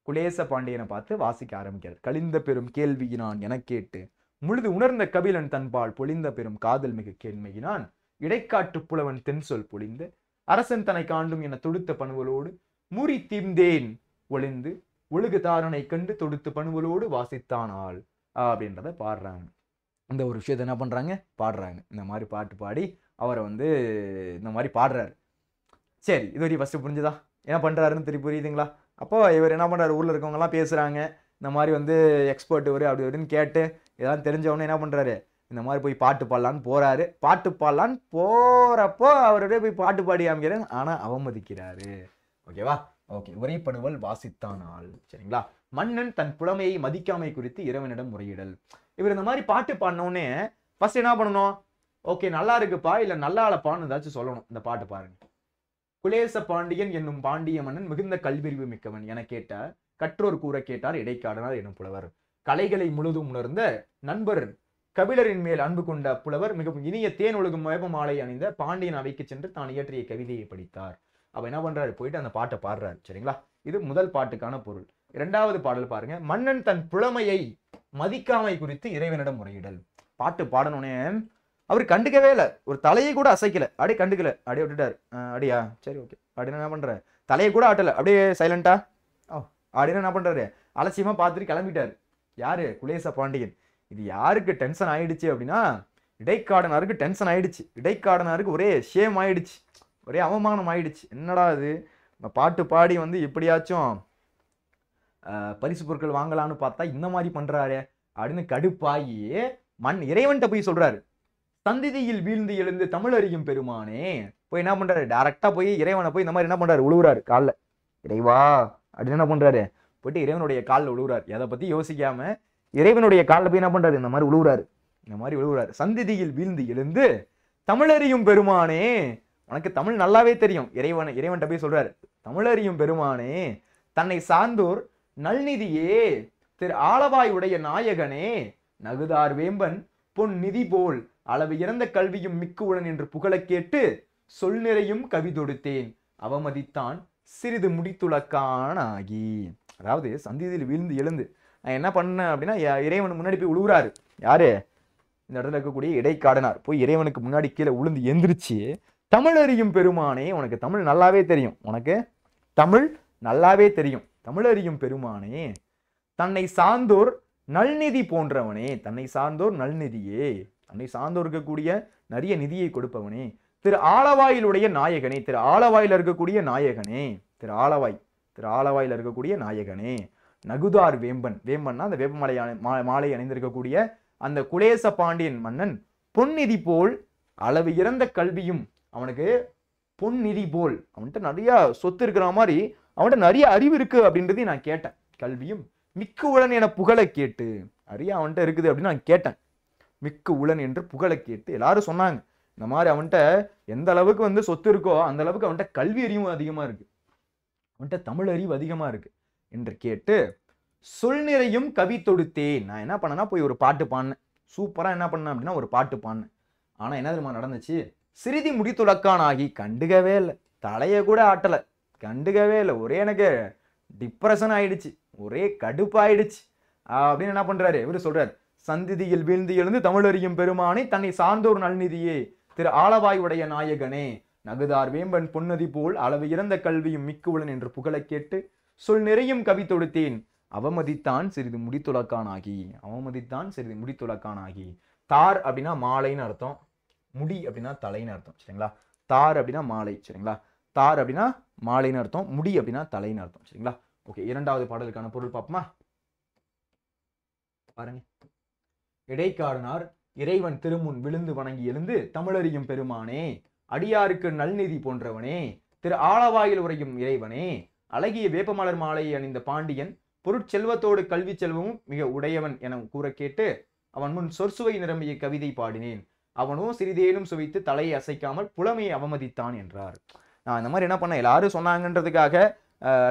குலேச பாண்டியனை பார்த்து வாசிக்க ஆரம்பிக்கிறார். கலிந்த பெரும் கேள்வியினான் என கேட்டு முழுது உணர்ந்த கபிலன் தன்பால் பொழிந்த பெரும் காதல் மிகு கேண்மையினான் இடைக்காட்டு புலவன் தென்சொல் பொழிந்து அரசன் தன்னை காண்டும் என தொடுத்த பணுவலோடு மூறி தீம்தேன் ஒளிந்து ஒழுகு தாரனை கண்டு தொடுத்து பணுவலோடு வாசித்தான் ஆள் அப்படின்றத பாடுறாங்க. இந்த ஒரு விஷயத்த என்ன பண்றாங்க? பாடுறாங்க. இந்த மாதிரி பாட்டு பாடி அவரை வந்து இந்த மாதிரி பாடுறாரு. சரி, இது வரைக்கும் ஃபர்ஸ்ட் புரிஞ்சுதா என்ன பண்றாருன்னு திருப்பி புரியுதுங்களா? அப்போ இவர் என்ன பண்றாரு? ஊர்ல இருக்கவங்க எல்லாம் பேசுறாங்க, இந்த மாதிரி வந்து எக்ஸ்பர்ட் இவரு அப்படி வருன்னு கேட்டு இதெல்லாம் தெரிஞ்சவொடனே என்ன பண்றாரு? இந்த மாதிரி போய் பாட்டு பாடலான்னு போறாரு. பாட்டு பாடலான்னு போறப்போ அவருடைய போய் பாட்டு பாடி காமிக்கிறாரு, ஆனா அவமதிக்கிறாரு. ஓகேவா? ஓகே. உரை பணுவல் வாசித்தான் ஆள், சரிங்களா? மன்னன் தன் புலமையை மதிக்காமை குறித்து இறைவனிடம் முறையிடல். இவர் இந்த மாதிரி பாட்டு பாடினோடனே ஃபர்ஸ்ட் என்ன பண்ணணும்? ஓகே நல்லா இருக்குப்பா இல்ல நல்லா இல்லப்பான்னு ஏதாச்சும் சொல்லணும். இந்த பாட்டு பாருங்க. குலேச பாண்டியன் என்னும் பாண்டிய மன்னன் மிகுந்த கல்வியறிவு மிக்கவன் என கேட்ட கற்றோர் கூற கேட்டார் இடைக்காடனார் என்னும் புலவர். கலைகளை முழுதும் உணர்ந்த நண்பர் கபிலரின் மேல் அன்பு கொண்ட புலவர் மிகவும் இனிய தேன் ஒழுகும் வேப்ப மாலை அணிந்த பாண்டியன் அவைக்கு சென்று தான் இயற்றிய கவிதையை படித்தார். அப்ப என்ன பண்றாரு? போயிட்டு அந்த பாட்டை பாடுறாரு, சரிங்களா? இது முதல் பாட்டுக்கான பொருள். இரண்டாவது பாடல் பாருங்க. மன்னன் தன் புலமையை மதிக்காமை குறித்து இறைவனிடம் முறையிடல். பாட்டு பாடணுனே அவர் கண்டுக்கவே இல்லை, ஒரு தலையை கூட அசைக்கல, அப்படியே கண்டுக்கல, அப்படியே விட்டுட்டாரு. அடியா சரி ஓகே அப்படின்னு என்ன பண்ற? தலையை கூட ஆட்டல, அப்படியே சைலண்டா அப்படின்னு என்ன பண்றாரு, அலட்சியமா பார்த்துட்டு கிளம்பிட்டாரு. யாரு? குலேச பாண்டியன். இது யாருக்கு டென்ஷன் ஆயிடுச்சு அப்படின்னா இடைக்காடனாருக்கு டென்ஷன் ஆயிடுச்சு. இடைக்காடனாருக்கு ஒரே ஷேம் ஆயிடுச்சு, ஒரே அவமானம் ஆயிடுச்சு. என்னடா இது, பாட்டு பாடி வந்து எப்படியாச்சும் பரிசு பொருட்கள் வாங்கலான்னு பார்த்தா இந்த மாதிரி பண்றாரு அப்படின்னு கடுப்பாகி இறைவன்கிட்ட போய் சொல்றாரு, சந்திதியில் வீழ்ந்து எழுந்து தமிழறியும் பெருமானே. போய் என்ன பண்றாரு, டைரக்டா போய் இறைவனை போய் இந்த மாதிரி என்ன பண்றாரு, உழுவுறாரு காலில். இறைவா அப்படின்னு என்ன பண்றாரு, போயிட்டு இறைவனுடைய காலில் உழுவுறாரு. எதை பத்தி யோசிக்காம இறைவனுடைய காலில் போய் என்ன பண்றாரு, இந்த மாதிரி உழுவுறாரு. இந்த மாதிரி உழுவுறாரு. சந்திதியில் வீழ்ந்து எழுந்து தமிழறியும் பெருமானே, உனக்கு தமிழ் நல்லாவே தெரியும். இறைவன்கிட்ட போய் சொல்றாரு, தமிழறியும் பெருமானே, தன்னை சார்ந்தோர் நல்நிதியே, திரு ஆலவாய் உடைய நாயகனே, நகுதார் வேம்பன் பொன் நிதி போல் அளவு இறந்த கல்வியும் மிக்குவுடன் என்று புகழக் கேட்டு சொல் நிறையும் கவி தொடுத்தேன் அவமதித்தான் சிறிது முடித்துளக்கான் ஆகி. அதாவது சந்திதியில் வீழ்ந்து எழுந்து நான் என்ன பண்ணேன் அப்படின்னா இறைவன் முன்னாடி போய் உழுவுறாரு. யாரு? இந்த இடத்துல இருக்கக்கூடிய இடைக்காடனார் போய் இறைவனுக்கு முன்னாடி கீழே உளுந்து எந்திரிச்சு, தமிழறியும் பெருமானே, உனக்கு தமிழ் நல்லாவே தெரியும், உனக்கு தமிழ் நல்லாவே தெரியும், தமிழறியும் பெருமானே, தன்னை சார்ந்தோர் நல்நிதி போன்றவனே, தன்னை சார்ந்தோர் நல்நிதியே, தன்னை சார்ந்தோர் இருக்கக்கூடிய நிறைய நிதியை கொடுப்பவனே, திரு ஆலவாயிலுடைய நாயகனே, திரு ஆலவாயில் இருக்கக்கூடிய நாயகனே, திரு ஆலவாயில் இருக்கக்கூடிய நாயகனே, நகுதார் வேம்பன், வேம்பன்னா அந்த வேப்ப மாலை அணிந்திருக்கக்கூடிய அந்த குலேச பாண்டியன் மன்னன், பொன்னிதி போல் அளவு இறந்த கல்வியும், அவனுக்கு பொன்னிதி போல், அவன்கிட்ட நிறைய சொத்து இருக்கிற மாதிரி அவன்கிட்ட நிறைய அறிவு இருக்கு அப்படின்றதையும் நான் கேட்டேன். கல்வியும் மிக்கு உளன் என புகழ கேட்டு, நிறைய அவன்கிட்ட இருக்குது அப்படின்னு நான் கேட்டேன். மிக்கு உளன் என்று புகழ கேட்டு எல்லாரும் சொன்னாங்க, இந்த மாதிரி அவன்கிட்ட எந்த அளவுக்கு வந்து சொத்து இருக்கோ அந்த அளவுக்கு அவன்கிட்ட கல்வி அறிவும் அதிகமா இருக்கு, அவன்கிட்ட தமிழ் அறிவு அதிகமா இருக்கு என்று கேட்டு சொல் நிறையும் கவி தொடுத்தேன். நான் என்ன பண்ணேன்னா போய் ஒரு பாட்டு பாடினேன். சூப்பரா என்ன பண்ணேன் அப்படின்னா ஒரு பாட்டு பாடினேன். ஆனா என்ன தெரியுமா நடந்துச்சு, சிறிதி முடித்துளக்கான் ஆகி, கண்டுக்கவே இல்லை, தலையை கூட ஆட்டலை, கண்டுக்கவே இல்லை. ஒரே எனக்கு டிப்ரெஷன் ஆயிடுச்சு, ஒரே கடுப்பாயிடுச்சு அப்படின்னு என்ன பண்றாரு இவரு சொல்றாரு, சந்திதியில் வீழ்ந்து எழுந்து தமிழறியும் பெருமானே, தன்னை சார்ந்தோர் நல்நிதியே, திரு ஆலவாய் உடைய நாயகனே, நகுதார் வேம்பன் பொன்னதி போல் அளவு இறந்த கல்வியும் மிக்குவுளன் என்று புகழ கேட்டு சொல் நிறையும் கவி தொடுத்தேன் அவமதித்தான் சிறிது முடித்துளக்கான் ஆகி, அவமதித்தான் சிறிது முடித்துளக்கான் ஆகி. தார் அப்படின்னா மாலைன்னு அர்த்தம், முடி அப்படின்னா தலைன்னு அர்த்தம், சரிங்களா? தார் அப்படின்னா மாலை, சரிங்களா? தார் அப்படின்னா மாலைன்னு அர்த்தம், முடி அப்படின்னா தலைன்னு அர்த்தம், சரிங்களா? ஓகே, இரண்டாவது பாடலுக்கான பொருள் பார்ப்போமா? பாருங்க, இடைக்காடனார் இறைவன் திருமுன் விழுந்து வணங்கி எழுந்து தமிழறியும் பெருமானே, அடியாருக்கு நல்நிதி போன்றவனே, திரு ஆலவாயில் உரையும் இறைவனே, அழகிய வேப்பமலர் மாலையை அணிந்த பாண்டியன் பொருட்செல்வத்தோடு கல்வி செல்வமும் மிக உடையவன் என கூற கேட்டு அவன் முன் சொற்சுவை நிரம்பிய கவிதை பாடினேன், அவனோ சிறிதேனும் சுவைத்து தலையை அசைக்காமல் புலமையை அவமதித்தான் என்றார். நான் இந்த மாதிரி என்ன பண்ணேன், எல்லாரும் சொன்னாங்கன்றதுக்காக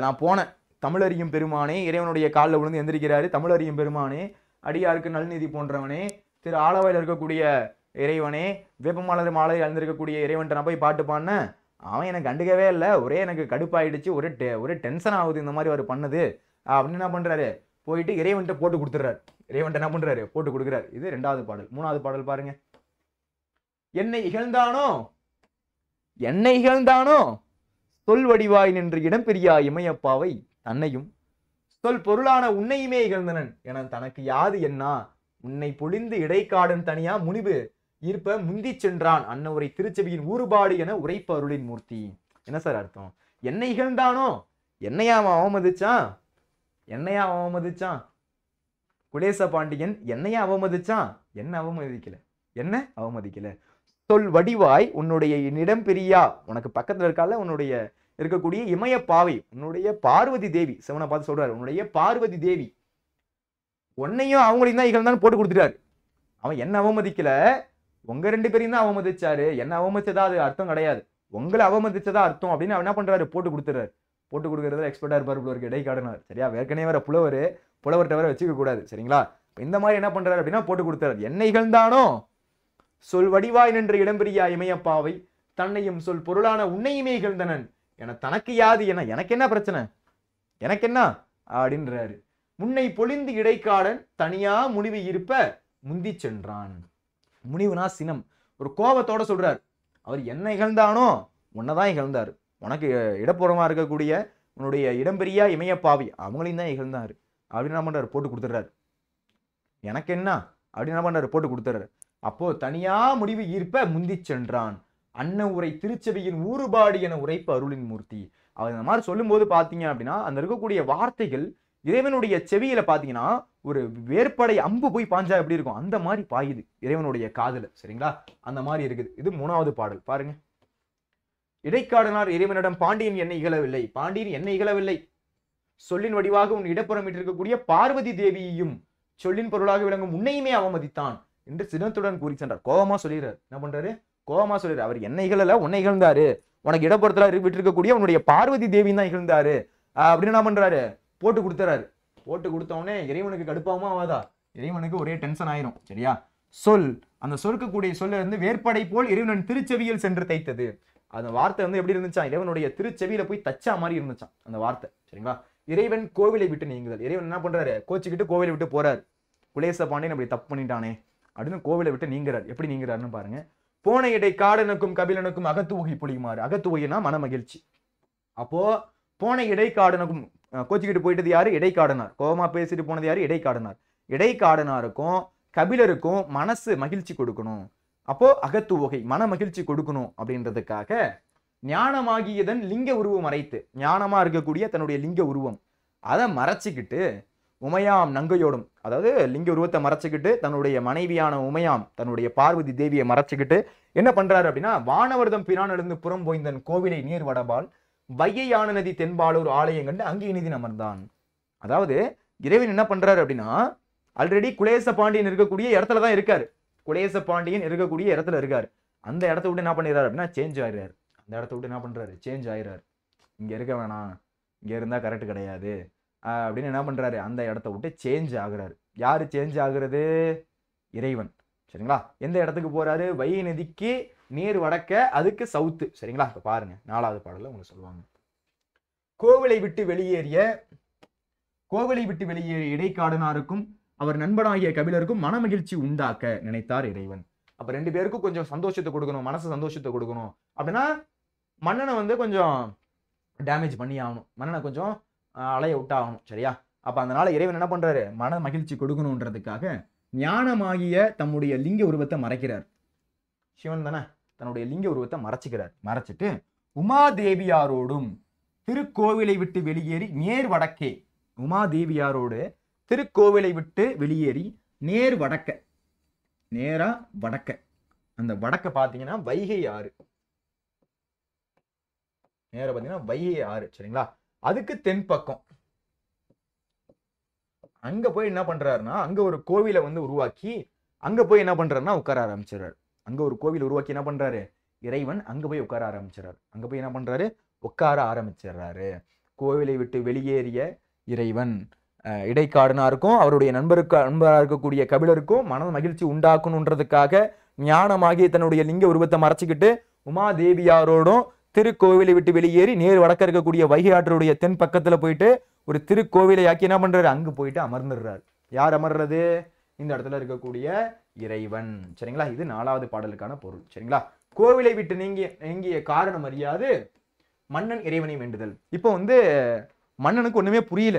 நான் போனேன். தமிழறியும் பெருமானே, இறைவனுடைய காலில் விழுந்து எந்திரிக்கிறாரு, தமிழறியும் பெருமானே, அடியாருக்கு நல்நிதி போன்றவனே, திரு ஆலவாயில் இருக்கக்கூடிய இறைவனே, வேப்பமலர் மாலை அணிந்திருக்கக்கூடிய இறைவன்ட்ட நான் போய் பாட்டு பாடினேன். அவன் எனக்கு கண்டுக்கவே இல்லை, ஒரே எனக்கு கடுப்பாயிடுச்சு, ஒரே டென்ஷன் ஆகுது இந்த மாதிரி அவர் பண்ணது அப்படின்னு என்ன பண்றாரு, போயிட்டு இறைவன்ட்ட போட்டு கொடுத்துறாரு. இறைவன்ட்ட என்ன பண்றாரு, போட்டு கொடுக்குறாரு. இது ரெண்டாவது பாடல். மூணாவது பாடல் பாருங்க, என்னை இகழ்ந்தானோ என்னை இகழ்ந்தானோ சொல் வடிவாய் நின்று இடம் பெரியா இமையப்பாவை தன்னையும் சொல் பொருளான உன்னையுமே இகழ்ந்தனன் என தனக்கு யாது என்னா உன்னை பொழிந்து இடைக்காடன் தனியா முனிவு ஈர்ப்ப முந்தி சென்றான் அன்னவரை திருச்செவியின் ஊறுபாடு என உரைப்ப அருளின் மூர்த்தி. என்ன சார் அர்த்தம்? என்னை இகழ்ந்தானோ, என்னையா அவமதிச்சான், என்னையா அவமதிச்சான் குலேச பாண்டியன், என்னையா அவமதிச்சான், என்ன அவமதிக்கல, என்ன அவமதிக்கல. சொல் வடிவாய் உன்னுடைய இடம் பெரியா, உனக்கு பக்கத்துல இருக்கால உன்னுடைய இருக்கக்கூடிய இமய பாவை, உன்னுடைய பார்வதி தேவி, சிவனை பார்த்து சொல்றாரு, உன்னுடைய பார்வதி தேவி உன்னையும் அவங்களையும் தான் இகழ்ந்தான்னு போட்டு கொடுத்துட்டாரு. அவன் என்ன அவமதிக்கல, உங்க ரெண்டு பேரையும் தான் அவமதிச்சாரு, என்ன அவமதிச்சதா அது அர்த்தம் கிடையாது, உங்களை அவமதிச்சதா அர்த்தம் அப்படின்னு அவன் என்ன பண்றாரு, போட்டு கொடுத்துறாரு. போட்டு கொடுக்கறதுல எக்ஸ்பர்ட்டா இருப்பார் புலவருக்கு, இடைக்காடனார், சரியா? ஏற்கனவே வர புலவர்கிட்ட வர வச்சுக்க கூடாது, சரிங்களா? இந்த மாதிரி என்ன பண்றாரு அப்படின்னா போட்டு கொடுத்தாரு. என்ன இகழ்ந்தானோ சொல் வடிவாய் நின்ற இடம்பெரியா இமையப்பாவை தன்னையும் சொல் பொருளான உன்னையுமே இகழ்ந்தனன் என தனக்கு யாது என, எனக்கு என்ன பிரச்சனை, எனக்கு என்ன அப்படின்றாரு. முன்னை பொழிந்து இடைக்காடன் தனியா முனிவு இருப்ப முந்தி சென்றான். முனிவுனா சினம், ஒரு கோபத்தோட சொல்றாரு. அவர் என்ன இகழ்ந்தானோ உன்னதான் இகழ்ந்தாரு, உனக்கு இடப்புறமா இருக்கக்கூடிய உன்னுடைய இடம்பெரியா இமயப்பாவி அவங்களையும் தான் இகழ்ந்தாரு அப்படின்னு என்ன பண்றாரு, போட்டு கொடுத்துட்றாரு. எனக்கு என்ன அப்படின்னு என்ன பண்றாரு, போட்டு கொடுத்துறாரு. அப்போ தனியா முடிவு ஈர்ப்ப முந்தி சென்றான் அன்ன உரை திருச்செவியின் ஊறுபாடு என உரைப்பு அருளின் மூர்த்தி. அவர் இந்த மாதிரி சொல்லும் போது பாத்தீங்க அப்படின்னா அந்த இருக்கக்கூடிய வார்த்தைகள் இறைவனுடைய செவியில பாத்தீங்கன்னா ஒரு வேற்படை அம்பு போய் பாஞ்சா எப்படி இருக்கும் அந்த மாதிரி பாயுது இறைவனுடைய காதுல. சரிங்களா, அந்த மாதிரி இருக்குது. இது 3வது பாடல் பாருங்க. இடைக்காடனார் இறைவனிடம் பாண்டியன் என்னை இகழவில்லை, பாண்டியன் என்னை இகழவில்லை, சொல்லின் வடிவாக உன் இடப்புறம் இருக்கக்கூடிய பார்வதி தேவியையும் சொல்லின் பொருளாக விளங்கும் உன்னையுமே அவமதித்தான் என்று சினத்துடன் கூறி சென்றார். கோபமா சொல்லிடுறாரு. என்ன பண்றாரு, கோபமா சொல்லிடுறாரு. அவர் என்ன இகழல, உன்னை இகழ்ந்தாரு, உனக்கு இடப்புறத்துல விட்டு இருக்கக்கூடிய உன்னுடைய பார்வதி தேவி தான் இகழ்ந்தாரு அப்படின்னு என்ன பண்றாரு, போட்டு கொடுத்துறாரு. போட்டு கொடுத்தவொடனே இறைவனுக்கு கடுப்பாமா ஆவாதா, இறைவனுக்கு ஒரே டென்ஷன் ஆயிரும். சரியா, சொல் அந்த சொற்கக்கூடிய சொல்ல இருந்து வேற்படை போல் இறைவன் திருச்செவியில் சென்று தைத்தது. அந்த வார்த்தை வந்து எப்படி இருந்துச்சா, இறைவனுடைய திருச்செவியில போய் தச்சா மாதிரி இருந்துச்சான் அந்த வார்த்தை. சரிங்களா, இறைவன் கோவிலை விட்டு நீங்குதல். இறைவன் என்ன பண்றாரு, கோச்சிக்கிட்டு கோவிலை விட்டு போறாரு. குலேச பாண்டியன் அப்படி தப்பு பண்ணிட்டானே அப்படின்னு கோவிலை விட்டு நீங்கிறார். எப்படி நீங்கிறாருன்னு பாருங்க. போன இடை காடனுக்கும் கபிலனுக்கும் அகத்துவகை பொழியுமாறு. அகத்துவகைனா மன மகிழ்ச்சி. அப்போ போன இடைக்காடனுக்கும் கோச்சிக்கிட்டு போயிட்டது யாரு, இடைக்காடனார். கோபமா பேசிட்டு போனது யாரு, இடைக்காடனார். இடைக்காடனாருக்கும் கபிலருக்கும் மனசு மகிழ்ச்சி கொடுக்கணும். அப்போ அகத்துவகை மன மகிழ்ச்சி கொடுக்கணும் அப்படின்றதுக்காக ஞானமாகியதன் லிங்க உருவம் மறைத்து, ஞானமா இருக்கக்கூடிய தன்னுடைய லிங்க உருவம் அதை மறைச்சிக்கிட்டு உமையாம் நங்கையோடும், அதாவது லிங்க உருவத்தை மறைச்சிக்கிட்டு தன்னுடைய மனைவியான உமையாம் தன்னுடைய பார்வதி தேவியை மறைச்சிக்கிட்டு என்ன பண்றாரு அப்படின்னா, வானவர்தம் பிரானிலிருந்து புறம் போய்ந்தன் கோவிலை நீர் வடபால் வையான நதி தென்பாலூர் ஆலயம் கண்டு அங்கே நிதி அமர்ந்தான். அதாவது இறைவன் என்ன பண்றாரு அப்படின்னா, ஆல்ரெடி குலேச பாண்டியன் இருக்கக்கூடிய இடத்துல தான் இருக்காரு. குலேச பாண்டியன் இருக்கக்கூடிய இடத்துல இருக்காரு. அந்த இடத்த விட்டு என்ன பண்ணிடுறாரு அப்படின்னா சேஞ்ச் ஆயிடுறாரு. அந்த இடத்த விட்டு என்ன பண்றாரு, சேஞ்ச் ஆயிடுறாரு. இங்க இருக்க வேணாம், இங்க இருந்தா கரெக்ட் கிடையாது அப்படின்னு என்ன பண்றாரு, அந்த இடத்த விட்டு சேஞ்ச் ஆகுறாரு. யாரு சேஞ்ச் ஆகுறது, இறைவன். சரிங்களா, எந்த இடத்துக்கு போறாரு, வைகை நதிக்கு நீர் வடக்க, அதுக்கு சவுத்து. சரிங்களா, இப்ப பாருங்க 4வது பாடல்ல உங்களுக்கு சொல்லுவாங்க. கோவிலை விட்டு வெளியேறிய இடைக்காடனாருக்கும் அவர் நண்பனாகிய கபிலருக்கும் மனமகிழ்ச்சி உண்டாக்க நினைத்தார் இறைவன். அப்ப 2 பேருக்கும் கொஞ்சம் சந்தோஷத்தை கொடுக்கணும், மனசு சந்தோஷத்தை கொடுக்கணும் அப்படின்னா மன்னனை வந்து கொஞ்சம் டேமேஜ் பண்ணி ஆகணும், மன்னனை கொஞ்சம் அலைய விட்டாகணும். சரியா, அப்ப அதனால இறைவன் என்ன பண்றாரு, மன மகிழ்ச்சி கொடுக்கணுன்றதுக்காக ஞானமாகிய தம்முடைய லிங்க உருவத்தை மறைக்கிறார். சிவன் தானே, தன்னுடைய லிங்க உருவத்தை மறைச்சிக்கிறார். மறைச்சிட்டு உமாதேவியாரோடும் திருக்கோவிலை விட்டு வெளியேறி நேர் வடக்கே, உமாதேவியாரோடு திருக்கோவிலை விட்டு வெளியேறி நேர் வடக்க, நேரா வடக்க, அந்த வடக்க பாத்தீங்கன்னா வைகை ஆறு, நேர பாத்தீங்கன்னா வைகை ஆறு. சரிங்களா, அதுக்கு தென்பக்கம் அங்க போய் என்ன பண்றாருன்னா, அங்க ஒரு கோவிலை வந்து உருவாக்கி அங்க போய் என்ன பண்றாருன்னா உட்கார ஆரம்பிச்சிடறாரு. அங்க ஒரு கோவில் உருவாக்கி என்ன பண்றாரு இறைவன், அங்க போய் உட்கார ஆரம்பிச்சிடறாரு. அங்க போய் என்ன பண்றாரு, உட்கார ஆரம்பிச்சிடறாரு. கோவிலை விட்டு வெளியேறிய இறைவன் இடைக்காடனாருக்கும் அவருடைய நண்பராக இருக்கக்கூடிய கபிலருக்கும் மன மகிழ்ச்சி உண்டாக்கணுன்றதுக்காக ஞானமாகி தன்னுடைய லிங்க உருவத்தை மறைச்சிக்கிட்டு உமாதேவியாரோடும் திருக்கோவிலை விட்டு வெளியேறி நேர் வடக்க இருக்கக்கூடிய வைகை ஆற்றலுடைய தென் பக்கத்துல போயிட்டு ஒரு திருக்கோவிலை ஆக்கி என்ன பண்றாரு, அங்கு போயிட்டு அமர்ந்துடுறாரு. யார் அமர்றது, இந்த இடத்துல இருக்கக்கூடிய இறைவன். சரிங்களா, இது 4வது பாடலுக்கான பொருள். சரிங்களா, கோவிலை விட்டு நீங்கிய காரணம் அறியாது மன்னன் இறைவனை வேண்டுதல். இப்போ வந்து மன்னனுக்கு ஒண்ணுமே புரியல.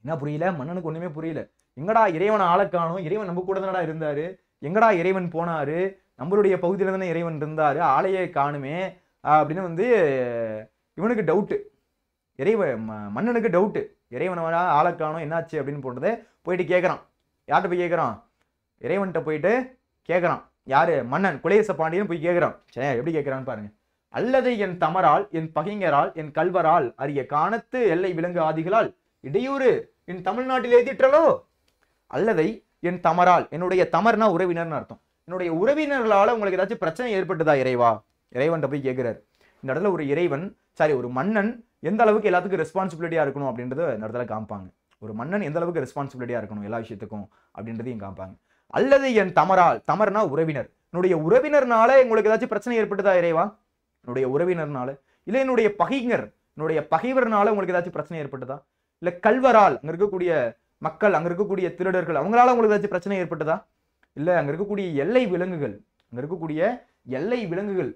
என்ன புரியல, மன்னனுக்கு ஒண்ணுமே புரியல. எங்கடா இறைவனை ஆளக்கானோம், இறைவன் நம்ம கூட தானடா இருந்தாரு, எங்கடா இறைவன் போனாரு, நம்மளுடைய பகுதியில தானே இறைவன் இருந்தாரு, ஆளையே காணுமே அப்படின்னு வந்து இவனுக்கு டவுட்டு, மன்னனுக்கு டவுட்டு. இறைவனை ஆளக்கானோம் என்னாச்சு அப்படின்னு போன்றதை போயிட்டு கேட்கறான். யார்கிட்ட போய் கேட்கறான், இறைவன்கிட்ட போயிட்டு கேட்கறான். யாரு, மன்னன் குலேச பாண்டியன் போய் கேட்கறான். சரி, எப்படி கேட்கறான்னு பாருங்க. அல்லது என் தமரால் என் பகைஞரால் என் கல்வரால் அரிய காணத்து எல்லை விலங்கு ஆதிகளால் இடையூறு என் தமிழ்நாட்டில் ஏத்திட்டலோ. அல்லதை என் தமரால், என்னுடைய தமர்னா உறவினர்னு அர்த்தம், என்னுடைய உறவினர்களால உங்களுக்கு ஏதாச்சும் பிரச்சனை ஏற்பட்டுதா இறைவா, இறைவன்கிட்ட போய் கேட்கிறாரு. இந்த இடத்துல ஒரு இறைவன், சாரி ஒரு மன்னன் எந்த அளவுக்கு எல்லாத்துக்கும் ரெஸ்பான்சிபிலிட்டியா இருக்கணும் அப்படின்றத இந்த இடத்துல காமிப்பாங்க. ஒரு மன்னன் எந்த அளவுக்கு ரெஸ்பான்சிபிலிட்டியா இருக்கணும் எல்லா விஷயத்துக்கும் அப்படின்றதையும் காமிப்பாங்க. அல்லது என் தமரால், தமர்னா உறவினர், என்னுடைய உறவினர்னால உங்களுக்கு ஏதாச்சும் பிரச்சனை ஏற்பட்டுதா இறைவா, என்னுடைய உறவினர்னால, இல்ல என்னுடைய பகைஞர், என்னுடைய பகைவர்னால உங்களுக்கு ஏதாச்சும் பிரச்சனை ஏற்பட்டுதா, இல்ல கல்வரால் அங்க இருக்கக்கூடிய மக்கள், அங்க இருக்கக்கூடிய திருடர்கள் அவங்களால உங்களுக்கு ஏதாச்சும் பிரச்சனை ஏற்பட்டதா, இல்ல அங்க இருக்கக்கூடிய எல்லை விலங்குகள், அங்க இருக்கக்கூடிய எல்லை விலங்குகள்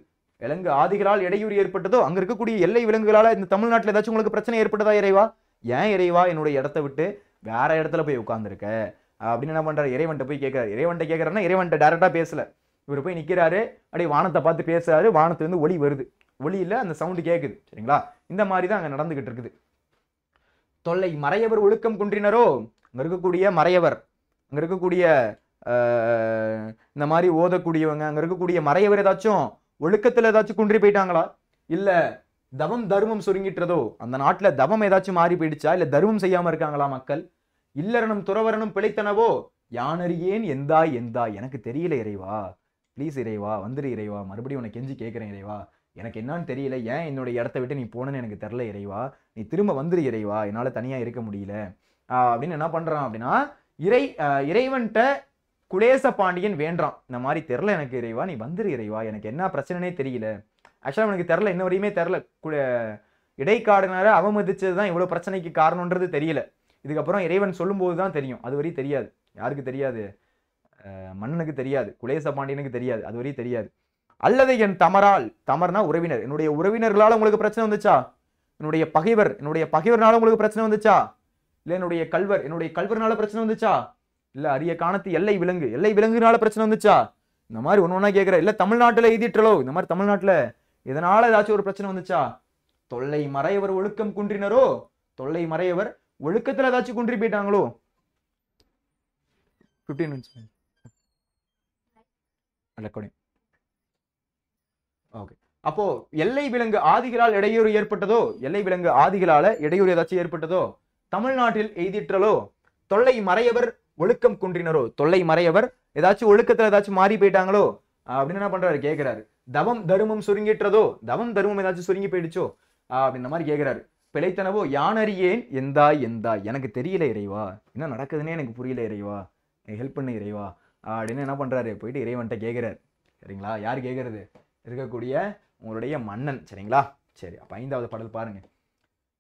விலங்கு ஆதிகளால் இடையூறு ஏற்பட்டதோ, அங்க இருக்கக்கூடிய எல்லை விலங்குகளால இந்த தமிழ்நாட்டுல ஏதாச்சும் உங்களுக்கு பிரச்சனை ஏற்பட்டதா இறைவா? ஏன் இறைவா என்னுடைய இடத்த விட்டு வேற இடத்துல போய் உட்கார்ந்துருக்க அப்படின்னு என்ன பண்றாரு? இறைவன்ட்ட போய் கேட்கிறாரு. இறைவன்ட்ட கேட்கறன்னா இறைவன்ட்ட டைரக்டா பேசல. இவர் போய் நிக்கிறாரு, அப்படியே வானத்தை பார்த்து பேசுறாரு. வானத்துல இருந்து ஒளி வருது, ஒளியில அந்த சவுண்டு கேட்குது. சரிங்களா? இந்த மாதிரி தான் அங்க நடந்துகிட்டு இருக்குது. தொல்லை மறையவர் ஒழுக்கம் குன்றினரோ, அங்க இருக்கக்கூடிய மறையவர், அங்க இருக்கக்கூடிய இந்த மாதிரி ஓதக்கூடியவங்க, அங்க இருக்கக்கூடிய மறையவர் ஏதாச்சும் ஒழுக்கத்துல ஏதாச்சும் குன்றி போயிட்டாங்களா? இல்ல தவம் தர்மம் சுருங்கிட்டுறதோ, அந்த நாட்டுல தவம் ஏதாச்சும் மாறி போயிடுச்சா? இல்ல தர்மம் செய்யாம இருக்காங்களா மக்கள்? இல்லறனும் துறவரனும் பிழைத்தனவோ, யானறியேன் எந்தாய் எந்தாய், எனக்கு தெரியல இறைவா, ப்ளீஸ் இறைவா வந்துரு இறைவா, மறுபடியும் உனக்கு கெஞ்சி கேட்கிறேன் இறைவா, எனக்கு என்னன்னு தெரியல, ஏன் என்னுடைய இடத்த விட்டு நீ போனன்னு எனக்கு தெரியல இறைவா, நீ திரும்ப வந்துரு இறைவா, என்னால தனியா இருக்க முடியல அப்படின்னு என்ன பண்றான் அப்படின்னா, இறைவன்ட்ட குலேச பாண்டியன் வேண்டான். இந்த மாதிரி தெரில எனக்கு இறைவா, நீ வந்துரு இறைவா, எனக்கு என்ன பிரச்சனைனே தெரியல. ஆக்சுவலா எனக்கு தெரில, இன்ன வரையுமே தெரில. இடைக்காடுனால அவமதிச்சதுதான் இவ்வளவு பிரச்சனைக்கு காரணம்ன்றது தெரியல. இதுக்கப்புறம் இறைவன் சொல்லும்போது தான் தெரியும். அது வரையும் தெரியாது. யாருக்கு தெரியாது? மன்னனுக்கு தெரியாது, குலேச பாண்டியனுக்கு தெரியாது, அது வரையும் தெரியாது. அல்லது என் தமரால், தமர்னா உறவினர், என்னுடைய உறவினர்களால உங்களுக்கு பிரச்சனை வந்துச்சா? என்னுடைய பகைவர்னால உங்களுக்கு பிரச்சனை வந்துச்சா? இல்ல என்னுடைய கல்வர்னால பிரச்சனை வந்துச்சா? இல்ல அரிய காணத்து எல்லை விலங்குனால பிரச்சனை வந்துச்சா? இந்த மாதிரி ஒண்ணு கேட்கிற. இல்ல தமிழ்நாட்டுல எழுதிட்டுலோ, இந்த மாதிரி தமிழ்நாட்டுல இதனால ஏதாச்சும் ஒரு பிரச்சனை வந்துச்சா? தொல்லை மறையவர் ஒழுக்கம் குன்றினரோ, தொல்லை மறையவர் ஒழுக்கத்துல ஏதாச்சும் குன்றி போயிட்டாங்களோ? 15 minutes. ஓகே. அப்போ எல்லை விலங்கு ஆதிகளால் இடையூறு ஏற்பட்டதோ, எல்லை விலங்கு ஆதிகளால இடையூறு ஏதாச்சும் ஏற்பட்டதோ, தமிழ்நாட்டில் எய்திற்றலோ, தொல்லை மறையவர் ஒழுக்கம் குன்றினரோ, தொல்லை மறையவர் ஏதாச்சும் ஒழுக்கத்துல ஏதாச்சும் மாறி போயிட்டாங்களோ அப்படின்னு என்ன பண்றாரு? கேட்கிறாரு. தவம் தருமம் சுருங்கிட்டதோ, தவம் தருமம் ஏதாச்சும் சுருங்கி போயிடுச்சோ அப்படின்ற மாதிரி கேட்கிறாரு. பிழைத்தனவோ, யானறியேன் எந்தாய் எந்தாய், எனக்கு தெரியல இறைவா, என்ன நடக்குதுன்னே எனக்கு புரியல இறைவா, ஹெல்ப் பண்ணு இறைவா அப்படின்னு என்ன பண்றாரு? போயிட்டு இறைவன்ட்ட கேட்கிறாரு. சரிங்களா? யார் கேட்கறது? இருக்கக்கூடிய உங்களுடைய மன்னன். சரிங்களா? சரி, அப்ப 5வது பாடல் பாருங்க.